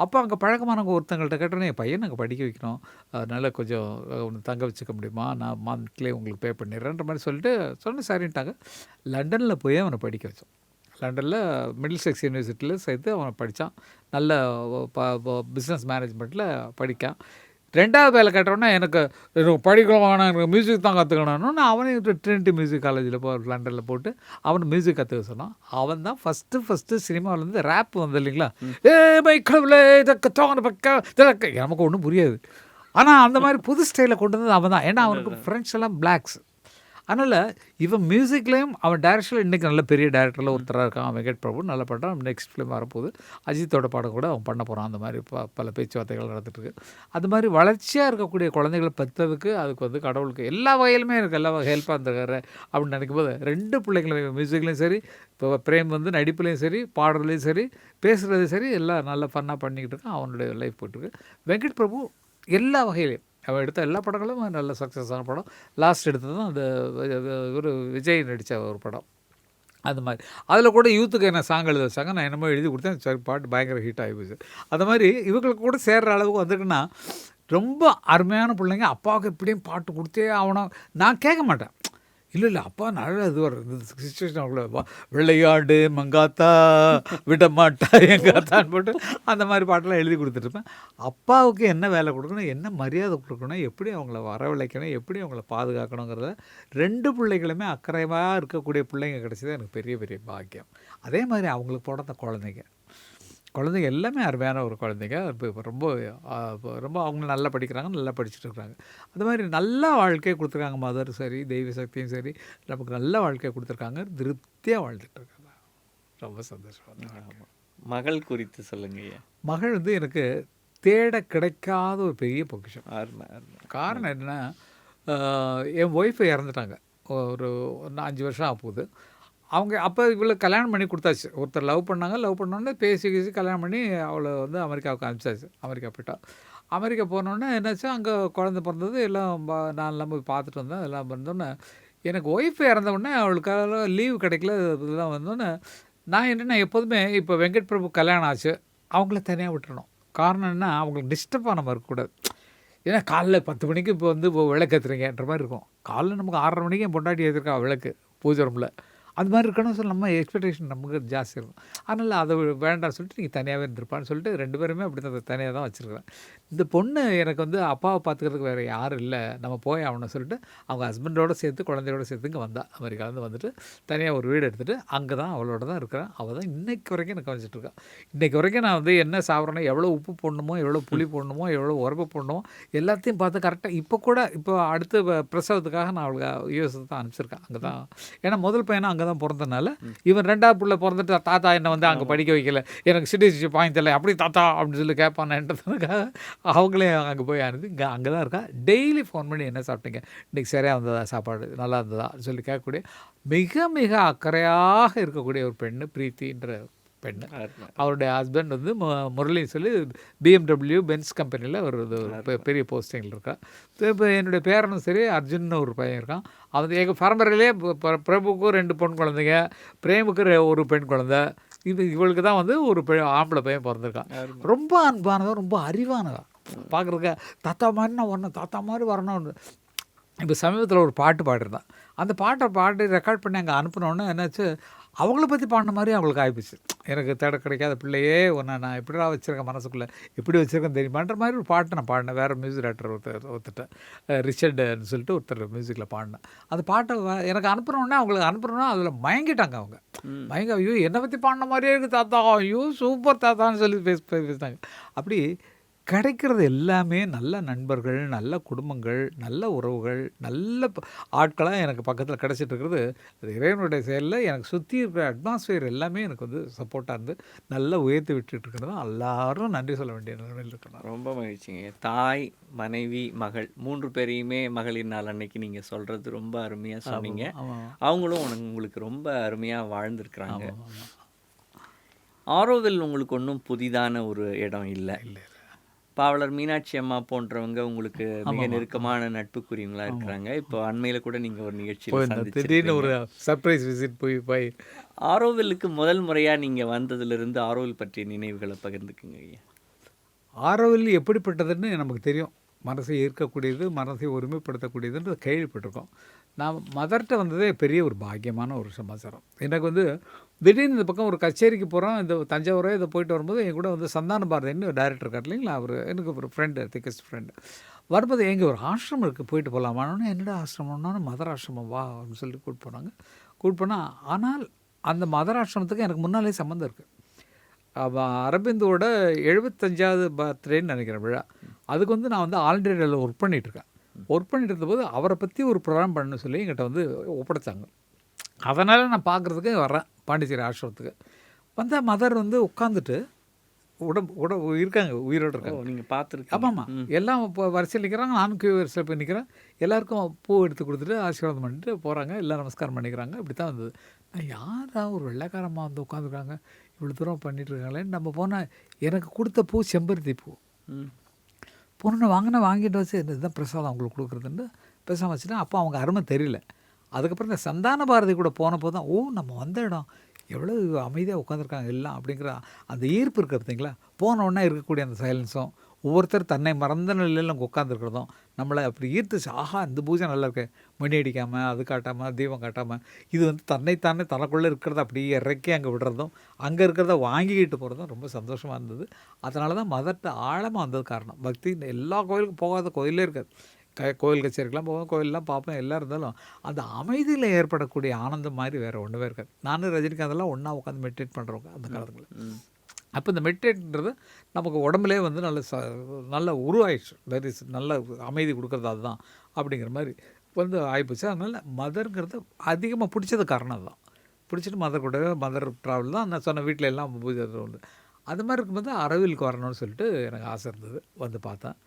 அப்போ அங்கே பழக்கமானவங்க ஒருத்தங்கள்ட்ட கேட்டோன்னே, என் பையன் நாங்கள் படிக்க வைக்கணும், அதனால் கொஞ்சம் தங்க வச்சுக்க முடியுமா, நான் மந்த்லி உங்களுக்கு பே பண்ணிடுறேன்ற மாதிரி சொல்லிட்டு சொன்னேன். சரின்ட்டாங்க. லண்டனில் போய் அவனை படிக்க வச்சோம். லண்டனில் மிடில்செக்ஸ் யூனிவர்சிட்டியில் சேர்த்து அவனை படித்தான். நல்ல பிஸ்னஸ் மேனேஜ்மெண்ட்டில் படிக்கான். 2வது வேலை கேட்டோன்னா எனக்கு படிக்கணும் வேணாம், எனக்கு மியூசிக் தான் கற்றுக்கணும்னு நான் அவனையும் ட்ரினிட்டி மியூசிக் காலேஜில் லண்டனில் போட்டு அவனை மியூசிக் கற்றுக்க சொன்னான். அவன் தான் ஃபஸ்ட்டு சினிமாவிலேருந்து ரேப் வந்து இல்லைங்களா, நமக்கு ஒன்றும் புரியாது, ஆனால் அந்த மாதிரி புது ஸ்டைலில் கொண்டு வந்தது அவன் தான். ஏன்னா அவனுக்கு ஃப்ரெண்ட்ஸ் எல்லாம் பிளாக்ஸ். அதனால் இவன் மியூசிக்லேயும் அவன் டைரக்ஷனில் இன்றைக்கி நல்ல பெரிய டைரக்டரில் ஒருத்தராக இருக்கான். வெங்கட் பிரபு நல்லா பண்ணுறான். நெக்ஸ்ட் ஃபிலிம் வரப்போகுது, அஜித்தோட படம் கூட அவன் பண்ண போகிறான். அந்த மாதிரி பல பேச்சுவார்த்தைகள் நடந்துட்டுருக்கு. அது மாதிரி வளர்ச்சியாக இருக்கக்கூடிய குழந்தைகளை பெற்றதுக்கு அதுக்கு வந்து கடவுளுக்கு எல்லா வகையிலுமே எனக்கு எல்லா ஹெல்ப்பாக இருந்திருக்காரு அப்படின்னு நினைக்கும் போது 2 பிள்ளைங்களும் மியூசிக்லேயும் சரி, இப்போ பிரேம் வந்து நடிப்புலேயும் சரி, பாடுறதுலேயும் சரி, பேசுகிறதையும் சரி, எல்லாம் நல்லா ஃபன்னாக பண்ணிக்கிட்டு இருக்கான். அவனுடைய லைஃப் போயிட்டுருக்கு. வெங்கட் பிரபு எல்லா வகையிலையும் அவன் எடுத்த எல்லா படங்களும் நல்ல சக்ஸஸான படம். லாஸ்ட் எடுத்தது தான் அந்த ஒரு விஜய் நடித்த ஒரு படம். அது மாதிரி அதில் கூட யூத்துக்கு என்ன சாங் எழுத வச்சாங்க, நான் என்னமோ எழுதி கொடுத்தேன். சரி, பாட்டு பயங்கர ஹிட் ஆகி போச்சு. அது மாதிரி இவங்களுக்கு கூட சேர்கிற அளவுக்கு வந்துருக்குன்னா ரொம்ப அருமையான பிள்ளைங்க. அப்பாவுக்கு எப்படியும் பாட்டு கொடுத்தே ஆகணும், நான் கேட்க மாட்டேன். இல்ல. அப்பா நல்ல இது வரும் சிச்சுவேஷன் அவ்வளோ விளையாடு மங்காத்தா விடமாட்டா எங்காத்தான்னு போட்டு அந்த மாதிரி பாட்டெல்லாம் எழுதி கொடுத்துட்ருப்பேன். அப்பாவுக்கு என்ன வேலை கொடுக்கணும், என்ன மரியாதை கொடுக்கணும், எப்படி அவங்கள வரவழைக்கணும், எப்படி அவங்கள பாதுகாக்கணுங்கிறத 2 பிள்ளைகளுமே அக்கறையாக இருக்கக்கூடிய பிள்ளைங்க கிடைச்சது எனக்கு பெரிய பெரிய பாக்கியம். அதே மாதிரி அவங்களுக்கு பிறந்த குழந்தைங்க எல்லாமே அருமையான ஒரு குழந்தைங்க. இப்போ ரொம்ப ரொம்ப அவங்க நல்லா படிக்கிறாங்க, நல்லா படிச்சுட்டு இருக்கிறாங்க. அது மாதிரி நல்ல வாழ்க்கையை கொடுத்துருக்காங்க. மதர் சரி, தெய்வ சக்தியும் சரி, நமக்கு நல்ல வாழ்க்கையை கொடுத்துருக்காங்க. திருப்தியாக வாழ்ந்துட்டு இருக்காங்க. ரொம்ப சந்தோஷம். மகள் குறித்து சொல்லுங்க ஐயா. மகள் வந்து எனக்கு தேட கிடைக்காத ஒரு பெரிய பொக்கிஷம். அருமை அருமை. காரணம் என்னென்னா, என் ஒய்ஃபை இறந்துட்டாங்க. ஒரு 5 வருஷம் ஆகுது. அவங்க அப்போ இவ்வளோ கல்யாணம் பண்ணி கொடுத்தாச்சு. ஒருத்தர் லவ் பண்ணோன்னே பேசி கல்யாணம் பண்ணி அவளை வந்து அமெரிக்காவுக்கு அனுப்பிச்சாச்சு. அமெரிக்கா போயிட்டா. அமெரிக்கா போனோடனே என்னாச்சு, அங்கே குழந்தை பிறந்தது. எல்லாம் நான்லாம் போய் பார்த்துட்டு வந்தேன். எல்லாம் வந்தோடனே எனக்கு ஒய்ஃப் இறந்தவுடனே அவளுக்காக லீவு கிடைக்கல. இதெல்லாம் வந்தோடனே நான் என்னென்னா, எப்போதுமே இப்போ வெங்கட் பிரபு கல்யாணம் ஆச்சு, அவங்கள தனியாக விட்டுறணும். காரணம் என்ன, அவங்களுக்கு டிஸ்டர்பாக நம்ம இருக்கக்கூடாது. ஏன்னா காலைல 10 மணிக்கு இப்போ வந்து விளக்கு ஏற்றுறீங்கன்ற மாதிரி இருக்கும். காலைல நமக்கு 6:30 மணிக்கு என் பொண்டாட்டி ஏற்றிருக்கா விளக்கு பூஜை ரூமில். அது மாதிரி இருக்கணும் சொல்லி நம்ம எக்ஸ்பெக்டேஷன் நமக்கு ஜாஸ்தி இருக்கும். அதனால் அதை வேண்டாம்னு சொல்லிட்டு நீங்கள் தனியாகவே இருந்திருப்பான்னு சொல்லிட்டு 2 பேருமே அப்படி தான் தனியாக தான் வச்சுருக்கிறேன். இந்த பொண்ணு எனக்கு வந்து அப்பாவை பார்த்துக்கிறதுக்கு வேறு யாரும் இல்லை, நம்ம போய் ஆகணும்னு சொல்லிட்டு அவங்க ஹஸ்பண்டோடு சேர்த்து குழந்தையோடு சேர்த்து இங்கே வந்தா. அமெரிக்காவிலேருந்து வந்துட்டு தனியாக ஒரு வீடு எடுத்துகிட்டு அங்கே தான் அவளோட தான் இருக்கிறேன். அவள் தான் இன்றைக்கு வரைக்கும் எனக்கு வச்சுட்ருக்கா. இன்றைக்கு வரைக்கும் நான் வந்து என்ன சாப்பிட்றேன்னா, எவ்வளோ உப்பு போடணுமோ, எவ்வளோ புளி போடணுமோ, எவ்வளோ உரப்பு போடணுமோ எல்லாத்தையும் பார்த்து கரெக்டாக இப்போ அடுத்த பிரசவத்துக்காக நான் அவளுக்கு யூஎஸ் தான் அனுப்பிச்சிருக்கேன். அங்கே தான், ஏன்னா முதல் பையனை அங்கே தான் பிறந்தனால, இவன் 2வது பிள்ளை பிறந்துட்டு தாத்தா என்னை வந்து அங்கே படிக்க வைக்கல, எனக்கு சிட்டிசன்ஷிப் வாங்கி தரல, அப்படி தாத்தா அப்படின்னு சொல்லி கேட்பானன்றதுக்காக அவங்களே அங்கே போய் அனுப்பி அங்கே தான் இருக்கா. டெய்லி ஃபோன் பண்ணி என்ன சாப்பிட்டீங்க, இன்றைக்கி சரியாக வந்ததா, சாப்பாடு நல்லா இருந்ததா சொல்லி கேட்கக்கூடிய மிக மிக அக்கறையாக இருக்கக்கூடிய ஒரு பெண்ணு பிரீத்தின்ற பெண்ணு. அவருடைய ஹஸ்பண்ட் வந்து முரளின்னு சொல்லி BMW பென்ஸ் கம்பெனியில் ஒரு பெரிய போஸ்டிங்கில் இருக்கா. இப்போ என்னுடைய பேரனும் சரி, அர்ஜுன்னு ஒரு பையன் இருக்கான். அவன் எங்கள் பரம்பரையிலே பிரபுக்கும் 2 பெண் குழந்தைங்க, பிரேமுக்கு ஒரு பெண் குழந்தை. இவளுக்கு தான் வந்து ஒரு ஆம்பளை பையன் பிறந்திருக்கான். ரொம்ப அன்பானதா, ரொம்ப அறிவானதா, பார்க்குறதுக்கு தாத்தா மாதிரி நான் வரணும், தாத்தா மாதிரி வரணும்னு. இப்போ சமீபத்தில் ஒரு பாட்டு பாடிருந்தான். அந்த பாட்டு ரெக்கார்ட் பண்ணி அங்கே அனுப்பினோன்னே என்னாச்சு, அவங்கள பற்றி பாடின மாதிரி அவங்களுக்கு ஆகிப்போச்சு. எனக்கு தேட கிடைக்காத பிள்ளையே ஒன்று நான் எப்படிடா வச்சுருக்கேன் மனசுக்குள்ளே, எப்படி வச்சுருக்கேன் தெரியுமான்ற மாதிரி ஒரு பாட்டு நான் பாடினேன். வேறு மியூசிக் டைரக்டர் ஒருத்தர் ரிச்சர்டுன்னு சொல்லிட்டு ஒருத்தர் மியூசிக்கில் பாடினேன். அந்த பாட்டை எனக்கு அனுப்புனோடனே அவங்களுக்கு அனுப்புனோன்னா அதில் மயங்கிட்டாங்க. அவங்க ஐயோ என்னை பற்றி பாடின மாதிரியே இருக்குது தாத்தா, ஐயோ சூப்பர் தாத்தான்னு சொல்லி பேசினாங்க. அப்படி கிடைக்கிறது எல்லாமே நல்ல நண்பர்கள், நல்ல குடும்பங்கள், நல்ல உறவுகள், நல்ல ஆட்களாக எனக்கு பக்கத்தில் கிடச்சிட்டு இருக்கிறது. அது இறைவனுடைய செயலில் எனக்கு சுற்றி இருக்கிற அட்மாஸ்பியர் எல்லாமே எனக்கு வந்து சப்போர்ட்டாக இருந்து நல்லா உயர்த்தி விட்டுட்டு இருக்கிறது. எல்லாரும் நன்றி சொல்ல வேண்டிய நிலைமையில் இருக்கணும். ரொம்ப மகிழ்ச்சிங்க. தாய், மனைவி, மகள் 3 பேரையுமே மகளிர் நாள் அன்னைக்கு நீங்கள் சொல்கிறது ரொம்ப அருமையாக சொன்னீங்க. அவங்களும் உங்களுக்கு ரொம்ப அருமையாக வாழ்ந்துருக்குறாங்க. ஆரோவில் உங்களுக்கு ஒன்றும் புதிதான ஒரு இடம் இல்லை. பாவலர் மீனாட்சி அம்மா போன்றவங்க உங்களுக்கு மிக நெருக்கமான நட்புக்குரியவங்களா இருக்கிறாங்க. இப்போ அண்மையில கூட நீங்க ஒரு நிகழ்ச்சியில் திடீர்னு ஒரு சர்ப்ரைஸ் விசிட் போய் ஆரோவிலுக்கு முதல் முறையா நீங்க வந்ததிலிருந்து ஆரோவில் பற்றிய நினைவுகளை பகிர்ந்துக்குங்க ஐயா. ஆரோவில் எப்படிப்பட்டதுன்னு நமக்கு தெரியும். மனசை ஈர்க்கக்கூடியது, மனசை ஒருமைப்படுத்தக்கூடியதுன்றது கேள்விப்பட்டிருக்கோம். நான் மதர்கிட்ட வந்ததே பெரிய ஒரு பாக்கியமான ஒரு சமாச்சாரம். எனக்கு வந்து திடீர்னு இந்த பக்கம் ஒரு கச்சேரிக்கு போகிறோம், இந்த தஞ்சாவூரோ இதை போயிட்டு வரும்போது என் கூட வந்து சந்தான பாரதின்னு ஒரு டைரக்டர் இருக்கார் இல்லைங்களா, அவர் எனக்கு ஒரு ஃப்ரெண்டு, திக்கஸ்ட் ஃப்ரெண்டு. வரும்போது எங்கே ஒரு ஆசிரமம் இருக்குது, போயிட்டு போகலாமான்னு. என்னடா ஆசிரமம்னா மதர் ஆசிரமம் வா அப்படின்னு சொல்லிட்டு கூப்பிட்டு போனால், ஆனால் அந்த மதர் ஆசிரமத்துக்கு எனக்கு முன்னாலே சம்மந்தம் இருக்குது. அரவிந்தோட 75வது பர்த்டேன்னு நினைக்கிறேன் விழா. அதுக்கு வந்து நான் வந்து ஆல்ரெடியில் ஒர்க் பண்ணிகிட்ருக்கேன். ஒர்க் பண்ணிட்டு இருந்தபோது அவரை பற்றி ஒரு ப்ரோக்ராம் பண்ண சொல்லி எங்கிட்ட வந்து ஒப்படைச்சாங்க. அதனால் நான் பார்க்குறதுக்கு வரேன் பாண்டிச்சேரி ஆசிரமத்துக்கு. வந்தால் மதர் வந்து உட்காந்துட்டு இருக்காங்க, உயிரோடு இருக்காங்க. நீங்கள் பார்த்துருக்கீங்க? ஆமாம்மா, எல்லாம் இப்போ வரிசையில் நிற்கிறாங்க. நானும் கியூ வரிசையில் போய் நிற்கிறேன். எல்லாருக்கும் பூ எடுத்து கொடுத்துட்டு ஆசீர்வாதம் பண்ணிட்டு போகிறாங்க. எல்லாம் நமஸ்காரம் பண்ணிக்கிறாங்க. இப்படி தான் வந்தது. நான் யாரா ஒரு வெள்ளைக்காரமாக வந்து உட்காந்துருக்காங்க, இவ்வளோ தூரம் பண்ணிட்டுருக்காங்களேன்னு நம்ம போனால் எனக்கு கொடுத்த பூ செம்பருத்தி பூ. பொண்ணு வாங்கிட்டு வச்சு இதுதான் பிரசாதம் அவங்களுக்கு கொடுக்குறதுன்னு பேசாமல் வச்சுட்டேன். அப்போ அவங்க அருமை தெரியல. அதுக்கப்புறம் இந்த சந்தான பாரதி கூட போனப்போ தான், நம்ம வந்த இடம் எவ்வளோ அமைதியாக உட்காந்துருக்காங்க எல்லாம் அப்படிங்கிற அந்த ஈர்ப்பு இருக்குது பார்த்தீங்களா. போன உடனே இருக்கக்கூடிய அந்த சைலன்ஸும் ஒவ்வொருத்தர் தன்னை மறந்த நிலையில் அங்கே உட்காந்துருக்கிறதும் நம்மளை அப்படி ஈர்த்துச்சு. ஆஹா, இந்த பூஜை நல்லா இருக்கு, மணி அடிக்காமல் அது காட்டாமல் தீபம் காட்டாமல் இது வந்து தன்னைத்தானே தனக்குள்ளே இருக்கிறத அப்படியே இறக்கி அங்கே விடுறதும் அங்கே இருக்கிறத வாங்கிக்கிட்டு போகிறதும் ரொம்ப சந்தோஷமாக இருந்தது. அதனால தான் மதர்கிட்ட ஆழமாக வந்தது காரணம். பக்தி எல்லா கோயிலுக்கும் போகாத கோயிலே இருக்காது. கோயில் கச்சேரிக்கெலாம் போவேன், கோயிலெலாம் பார்ப்பேன், எல்லாம் இருந்தாலும் அந்த அமைதியில் ஏற்படக்கூடிய ஆனந்தம் மாதிரி வேறு ஒன்றுமே இருக்காது. நானும் ரஜினிகாந்தெல்லாம் ஒன்றா உட்காந்து மெடிடேட் பண்ணுறவங்க அந்த காலத்தில். அப்போ இந்த மெடிடேட்ன்றது நமக்கு உடம்புலே வந்து நல்ல உருவாயிடுச்சு. தட் இஸ் நல்ல அமைதி கொடுக்குறது அதுதான் அப்படிங்கிற மாதிரி வந்து ஆகிப்போச்சு. அதனால் மதர்ங்கிறது அதிகமாக பிடிச்சது காரணம் அதுதான். பிடிச்சிட்டு மதர் கூடவே மதர் ட்ராவல் தான் நான் சொன்ன வீட்டில் எல்லாம் பூஜை உண்டு. அது மாதிரி இருக்கும்போது அரவிலுக்கு வரணும்னு சொல்லிட்டு எனக்கு ஆசை இருந்தது. வந்து பார்த்தேன்,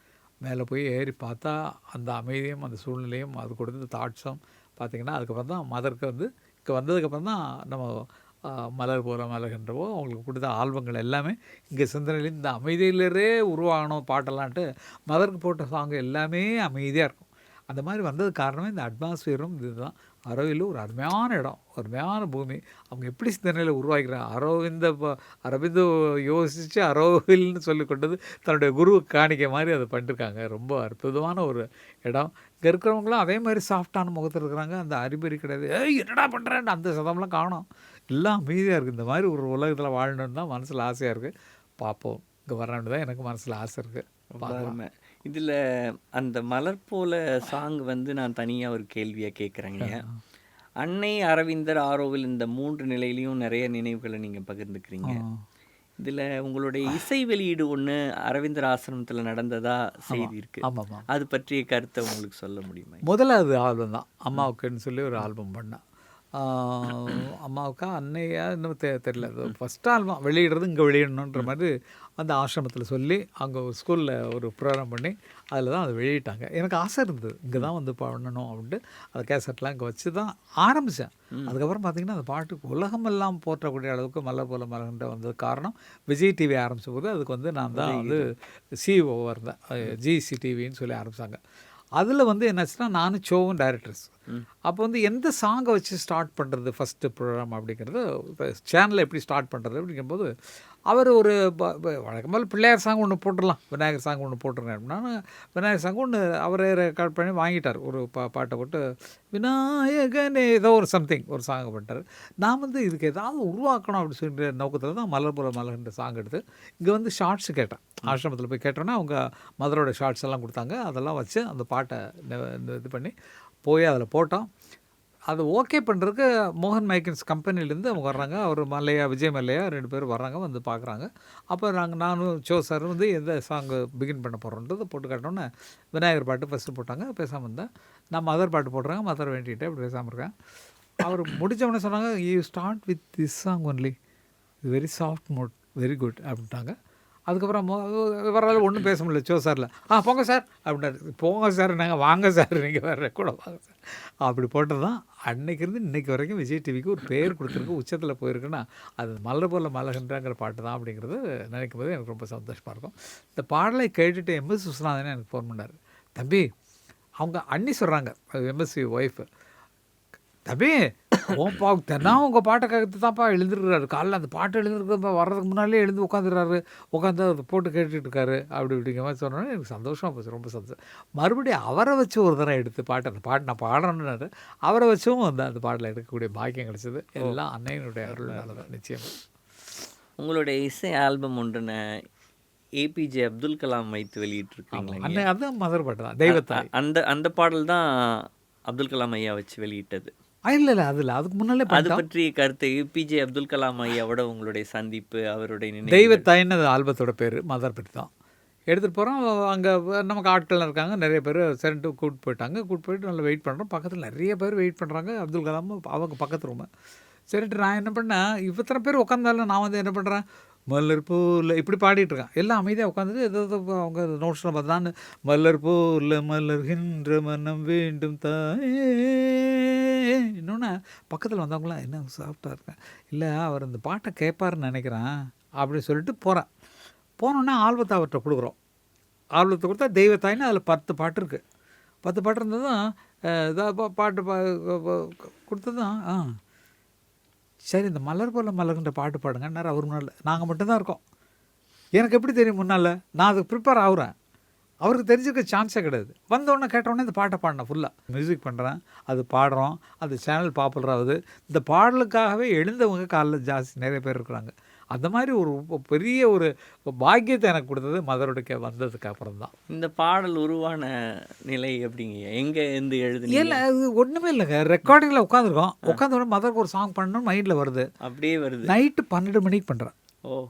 மேலே போய் ஏறி பார்த்தா அந்த அமைதியும் அந்த சூழ்நிலையும் அது கொடுத்த தாட்ஸும் பார்த்திங்கன்னா, அதுக்கப்புறம் தான் மதருக்கு வந்து இங்கே வந்ததுக்கப்புறம் தான் நம்ம மலர் போல மலர்கின்றவோ அவங்களுக்கு கொடுத்த ஆல்பங்கள் எல்லாமே இங்கே சிந்தனையில் இந்த அமைதியிலே உருவாகணும் பாட்டெல்லான்ட்டு மதருக்கு போட்ட சாங் எல்லாமே அமைதியாக இருக்கும். அந்த மாதிரி வந்தது காரணமே இந்த அட்மாஸ்பியரும் இதுதான். அரவிலும் ஒரு அருமையான இடம், அருமையான பூமி. அவங்க எப்படி சிந்தனையில் உருவாக்கிறாங்க. அரவிந்து யோசித்து அரவில்னு சொல்லி கொண்டது தன்னுடைய குருவுக்கு காணிக்க மாதிரி அதை பண்ணிருக்காங்க. ரொம்ப அற்புதமான ஒரு இடம். இங்கே இருக்கிறவங்களும் அதே மாதிரி சாஃப்டான முகத்தில் இருக்கிறாங்க. அந்த அறிபறி கிடையாது, ஏய் என்னடா பண்ணுறேன்னு அந்த சதம்லாம் காணும். எல்லாம் அமைதியாக இருக்குது. இந்த மாதிரி ஒரு உலகத்தில் வாழணுன்னு தான் மனசில் ஆசையாக இருக்குது. பார்ப்போம், இங்கே வரணுன்னு தான் எனக்கு மனசில் ஆசை இருக்குது. அருமை. இதில் அந்த மலர் போல சாங் வந்து நான் தனியாக ஒரு கேள்வியாக கேட்குறேங்க. அன்னை, அரவிந்தர், ஆரோவில் இந்த 3 நிலையிலையும் நிறைய நினைவுகளை நீங்கள் பகிர்ந்துக்கிறீங்க. இதில் உங்களுடைய இசை வெளியீடு ஒன்று அரவிந்தர் ஆசிரமத்தில் நடந்ததா செய்தி இருக்கு. ஆமாம், அது பற்றிய கருத்தை உங்களுக்கு சொல்ல முடியுமா? முதல்ல அது ஆல்பம் தான். அம்மாவுக்குன்னு சொல்லி ஒரு ஆல்பம் பண்ணேன். அம்மாவுக்கா அன்னையா இன்னும் தெரியல. அது ஃபஸ்ட் ஆல்பம் வெளியிடுறது இங்கே வெளியிடணுன்ற மாதிரி அந்த ஆசிரமத்தில் சொல்லி அங்கே ஒரு ஸ்கூலில் ஒரு ப்ரோக்ராம் பண்ணி அதில் தான் அதை வெளியிட்டாங்க. எனக்கு ஆசை இருந்தது இங்கே தான் வந்து பண்ணணும் அப்படின்ட்டு அந்த கேசட்லாம் இங்கே வச்சு தான் ஆரம்பித்தேன். அதுக்கப்புறம் பார்த்திங்கன்னா அந்த பாட்டுக்கு உலகமெல்லாம் போற்றக்கூடிய அளவுக்கு மலர் போல மலர்கின்ற வந்தது காரணம் விஜய் டிவி ஆரம்பித்த போது அதுக்கு வந்து நான் தான் வந்து சிஇஓவாக இருந்தேன். ஜிசி டிவின்னு சொல்லி ஆரம்பித்தாங்க. அதில் வந்து என்னாச்சுன்னா நானும் ஷோவும் டைரக்டர்ஸ். அப்போ வந்து எந்த சாங்கை வச்சு ஸ்டார்ட் பண்ணுறது ஃபஸ்ட்டு ப்ரோக்ராம் அப்படிங்கிறது, இப்போ சேனலை எப்படி ஸ்டார்ட் பண்ணுறது அப்படிங்கும்போது அவர் ஒரு வழக்கம் போல் பிள்ளையார் சாங் ஒன்று போட்டுடலாம், விநாயகர் சாங் ஒன்று போட்டுருங்க அப்படின்னா விநாயகர் சாங் ஒன்று அவரே ரெக்கார்ட் பண்ணி வாங்கிட்டார். ஒரு பாட்டை போட்டு விநாயகனே ஏதோ ஒரு சம்திங் ஒரு சாங்கை பண்ணிட்டார். நான் வந்து இதுக்கு ஏதாவது உருவாக்கணும் அப்படின்னு சொல்லிட்டு நோக்கத்தில் தான் மலர் போல மலர்ன்ற சாங் எடுத்து இங்கே வந்து ஷார்ட்ஸு கேட்டேன். ஆசிரமத்தில் போய் கேட்டோன்னா அவங்க மதரோட ஷார்ட்ஸ் எல்லாம் கொடுத்தாங்க. அதெல்லாம் வச்சு அந்த பாட்டை இது பண்ணி போய் அதில் போட்டோம். அது ஓகே பண்ணுறதுக்கு மோகன் மைக்கின்ஸ் கம்பெனிலேருந்து அவங்க வர்றாங்க. அவர் விஜய் மல்லையா 2 பேர் வர்றாங்க, வந்து பார்க்குறாங்க. அப்போ நானும் ஷோ சார் வந்து எந்த சாங்கு பிகின் பண்ண போகிறோன்றதை போட்டு காட்டினோன்னே விநாயகர் பாட்டு ஃபஸ்ட்டு போட்டாங்க. பேசாமல் இருந்தேன். நான் மதர் பாட்டு போடுறாங்க, மதர் வேண்டிகிட்டே அப்படி பேசாமல் இருக்கேன். அவர் முடித்தவொடனே சொன்னாங்க, you start with this song only, very soft mode, very good அப்படின்ட்டாங்க. அதுக்கப்புறம் இவரால் ஒன்றும் பேச முடியல ஷோ சாரில். போங்க சார் அப்படின்னாரு. போங்க சார், நாங்கள் வாங்க சார், நீங்கள் வேறு கூட வாங்க சார் அப்படி போட்டது தான் அன்னைக்கிருந்து இன்றைக்கி வரைக்கும் விஜய் டிவிக்கு ஒரு பேர் கொடுத்துருக்கு, உச்சத்தில் போயிருக்குன்னா அது மலர் போல மலர்கின்றங்கிற பாட்டு தான் அப்படிங்கிறது நினைக்கும் போது எனக்கு ரொம்ப சந்தோஷமாக இருக்கும். இந்த பாடலை கேட்டுட்டு எம்எஸ் விஸ்வநாதனே எனக்கு ஃபோன் பண்ணார். தம்பி, அவங்க அண்ணி சொல்கிறாங்க, எம்எஸ்சி ஒய்ஃபு, தம்பி தினம் உங்கள் பாட்டை கேட்டு தான்ப்பா எழுந்துருக்கிறாரு. காலைல அந்த பாட்டு எழுந்துருக்குப்பா, வர்றதுக்கு முன்னாலே எழுந்து உட்காந்துடுறாரு, உட்காந்து அதை போட்டு கேட்டுட்டு இருக்காரு அப்படி இப்படிங்கிற மாதிரி சொன்னோன்னே எனக்கு சந்தோஷமாக போச்சு, ரொம்ப சந்தோஷம். மறுபடியும் அவரை வச்சு ஒரு தடவை எடுத்து அந்த பாட்டு நான் பாடுறேன்னு அவரை வச்சும் வந்து அந்த பாட்டில் எடுக்கக்கூடிய பாக்கியம் கிடச்சிது. எல்லாம் அன்னையினுடைய அருள்னால தான். நிச்சயமாக உங்களுடைய இசை ஆல்பம் ஒன்றுன ஏபிஜே அப்துல் கலாம் வைத்து வெளியிட்டிருக்கீங்களா? அதுதான் மதர் பாட்டு தான், தெய்வத்தாய். அந்த பாடல் தான் அப்துல் கலாம் ஐயா வச்சு வெளியிட்டது. இல்லை அதில் அதுக்கு முன்னாலே அது பற்றிய கருத்து, ஏபிஜே அப்துல் கலாம் ஐயாவோட உங்களுடைய சந்திப்பு, அவருடைய தெய்வத்தாயின்னு அது ஆல்பத்தோட பேர், மதர் பற்றி தான் எடுத்துகிட்டு போகிறோம். அங்கே நமக்கு ஆட்கள்லாம் இருக்காங்க, நிறைய பேர் சரின்ட்டு கூப்பிட்டு போயிட்டாங்க. கூப்பிட்டு போயிட்டு நல்லா வெயிட் பண்ணுறோம். பக்கத்தில் நிறைய பேர் வெயிட் பண்ணுறாங்க. அப்துல் கலாம் அவங்க பக்கத்து ரூமு. சரின்ட்டு நான் என்ன பண்ணேன், இத்தனை பேர் உட்காந்தாலும் நான் வந்து என்ன பண்ணுறேன், மலர் போல இப்படி பாடிட்டுருக்கேன். எல்லாம் அமைதியாக உட்காந்துட்டு ஏதோ அவங்க நோட்ஸில் பார்த்தான்னு மலர் போல மலர்கின்ற மனம் வேண்டும் தாயே. இன்னொன்று பக்கத்தில் வந்தவங்களாம் என்ன சாஃப்டாக இருக்கேன், இல்லை அவர் இந்த பாட்டை கேட்பாருன்னு நினைக்கிறேன் அப்படின்னு சொல்லிட்டு போகிறேன். போனோன்னே ஆல்பத்தை அவர்கிட்ட கொடுக்குறோம். ஆல்பத்தை கொடுத்தா தெய்வத்தாயின்னு அதில் 10 பாட்டு இருக்குது. 10 பாட்டு இருந்ததும் இதாக பாட்டு கொடுத்ததும் சரி இந்த மலர் போல மலர்கின்ற பாட்டு பாடுங்கன்னாரு. அவர் முன்னாடி நாங்கள் மட்டும்தான் இருக்கோம். எனக்கு எப்படி தெரியும் முன்னால்? நான் அதுக்கு ப்ரிப்பேர் ஆகுறேன். அவருக்கு தெரிஞ்சிருக்க சான்ஸே கிடையாது. வந்தோடனே கேட்டோடனே இந்த பாட்டை பாடினேன் ஃபுல்லாக. மியூசிக் பண்ணுறேன், அது பாடுறோம், அந்த சேனல் பாப்புலர் ஆகுது. இந்த பாடலுக்காகவே எழுந்தவங்க காலைல ஜாஸ்தி நிறைய பேர் இருக்கிறாங்க. அந்த மாதிரி ஒரு பெரிய ஒரு பாக்கியத்தை எனக்கு கொடுத்தது மதரோட வந்ததுக்கு அப்புறம் தான். இந்த பாடல் உருவான நிலை எப்படிங்கய்யா? எங்கே இருந்து எழுதுனீங்க? இல்லை, அது ஒன்றுமே இல்லைங்க. ரெக்கார்டிங்கில் உட்காந்துருக்கோம். உட்காந்த உடனே மதருக்கு ஒரு சாங் பண்ணணும்னு மைண்டில் வருது. அப்படியே வருது. நைட்டு 12 மணிக்கு பண்ணுறேன். ஓ,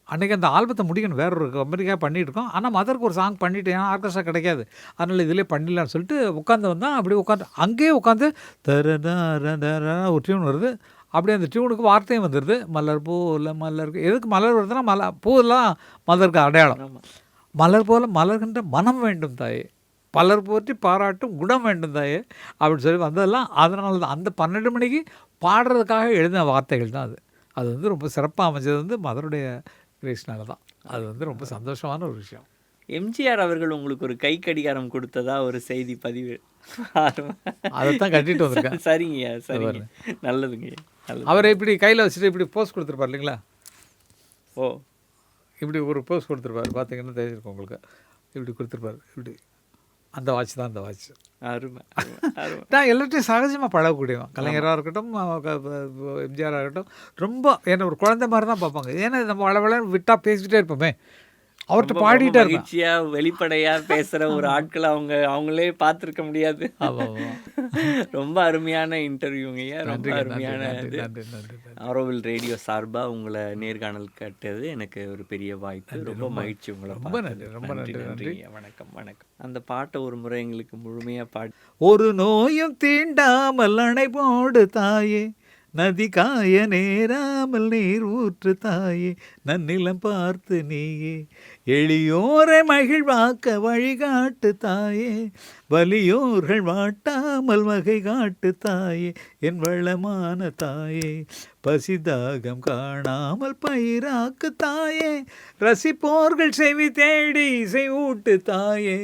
அன்றைக்கி அந்த ஆல்பத்தை முடிக்கணும், வேற ஒரு கம்பெனிக்காக பண்ணிகிட்டு இருக்கோம். ஆனால் மதருக்கு ஒரு சாங் பண்ணிவிட்டு, ஏன்னா ஆர்கெஸ்ட்ரா கிடைக்காது, அதனால் இதிலே பண்ணிடலான்னு சொல்லிட்டு உட்காந்து வந்தால் அப்படியே உட்காந்து அங்கேயே உட்காந்து ஒரு டியூன் வருது. அப்படியே அந்த டியூனுக்கு வார்த்தையும் வந்துடுது. மலர் போல மலருக்கு, எதுக்கு மலர் வருதுன்னா பூவெல்லாம் மலருக்கு அடையாளம். ஆமாம். மலர் போல மலர்கின்ற மனம் வேண்டும் தாயே, பலர் போற்றி பாராட்டும் குணம் வேண்டும் தாயே அப்படின்னு சொல்லி வந்ததெல்லாம் அதனால தான். அந்த 12 மணிக்கு பாடுறதுக்காக எழுதின வார்த்தைகள் தான் அது. அது வந்து ரொம்ப சிறப்பாக அமைஞ்சது வந்து மதருடைய கிரேஸ்னால தான். அது வந்து ரொம்ப சந்தோஷமான ஒரு விஷயம். எம்ஜிஆர் அவர்கள் உங்களுக்கு ஒரு கை கடிகாரம் கொடுத்ததா ஒரு செய்தி பதிவு. அதைத்தான் கட்டிட்டு வந்திருக்கேன். சரிங்கய்யா, சரிங்க, நல்லதுங்கய்யா, நல்லது. அவரை இப்படி கையில் வச்சுட்டு இப்படி போஸ் கொடுத்துருப்பார் இல்லைங்களா? ஓ, இப்படி ஒரு போஸ் கொடுத்துருப்பார், பார்த்தீங்கன்னா தெரிஞ்சிருக்கும் உங்களுக்கு. இப்படி கொடுத்துருப்பார், இப்படி. அந்த வாட்ச் தான் அந்த வாட்ச். அருமை, அருமை. நான் எல்லாத்தையும் சகஜமாக பழகக்கூடியவன். கலைஞராக இருக்கட்டும், எம்ஜிஆராக இருக்கட்டும், ரொம்ப என்ன ஒரு குழந்தை மாதிரி தான் பார்ப்பாங்க. ஏன்னா நம்ம வளவளன்னு விட்டால் பேசிக்கிட்டே இருப்போமே, அவர்கிட்ட பாடிட்டே இருப்பேன். மகிழ்ச்சியா வெளிப்படையா பேசுற ஒரு ஆட்களை அவங்களே பார்த்துருக்க முடியாது. ரொம்ப அருமையான இன்டர்வியூங்கய்யா, ரொம்ப அருமையான இது. ஆரோவில் ரேடியோ சார்பா உங்களை நேர்காணல் கேட்டது எனக்கு ஒரு பெரிய வாய்ப்பு. ரொம்ப மகிழ்ச்சி உங்களை. ரொம்ப நன்றி, ரொம்ப நன்றி. வணக்கம், வணக்கம். அந்த பாட்டை ஒரு முறை எங்களுக்கு முழுமையா பாடி. ஒரு நோயும் தீண்டாமல் அணை போடு தாயே, நதி காய நேராமல் நீர் ஊற்று தாயே, நன்னிலம் பார்த்து நீயே, எளியோரை மகிழ்வாக்க வழிகாட்டு தாயே, வலியோர்கள் வாட்டாமல் வகை காட்டு தாயே, என் வளமான தாயே, பசிதாகம் காணாமல் பயிராக்கு தாயே, ரசிப்போர்கள் செவி தேடி இசை ஊட்டு தாயே,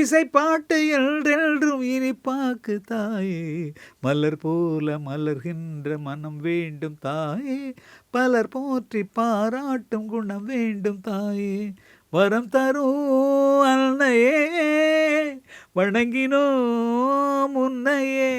இசை பாட்டு என்றென்றும் இனிப்பாக்கு தாயே, மலர் போல மலர்கின்ற மனம் வேண்டும் தாயே, பலர் போற்றி பாராட்டும் குணம் வேண்டும் தாயே, வரம் தரும் அன்னையே, வணங்கினோம் உன்னையே.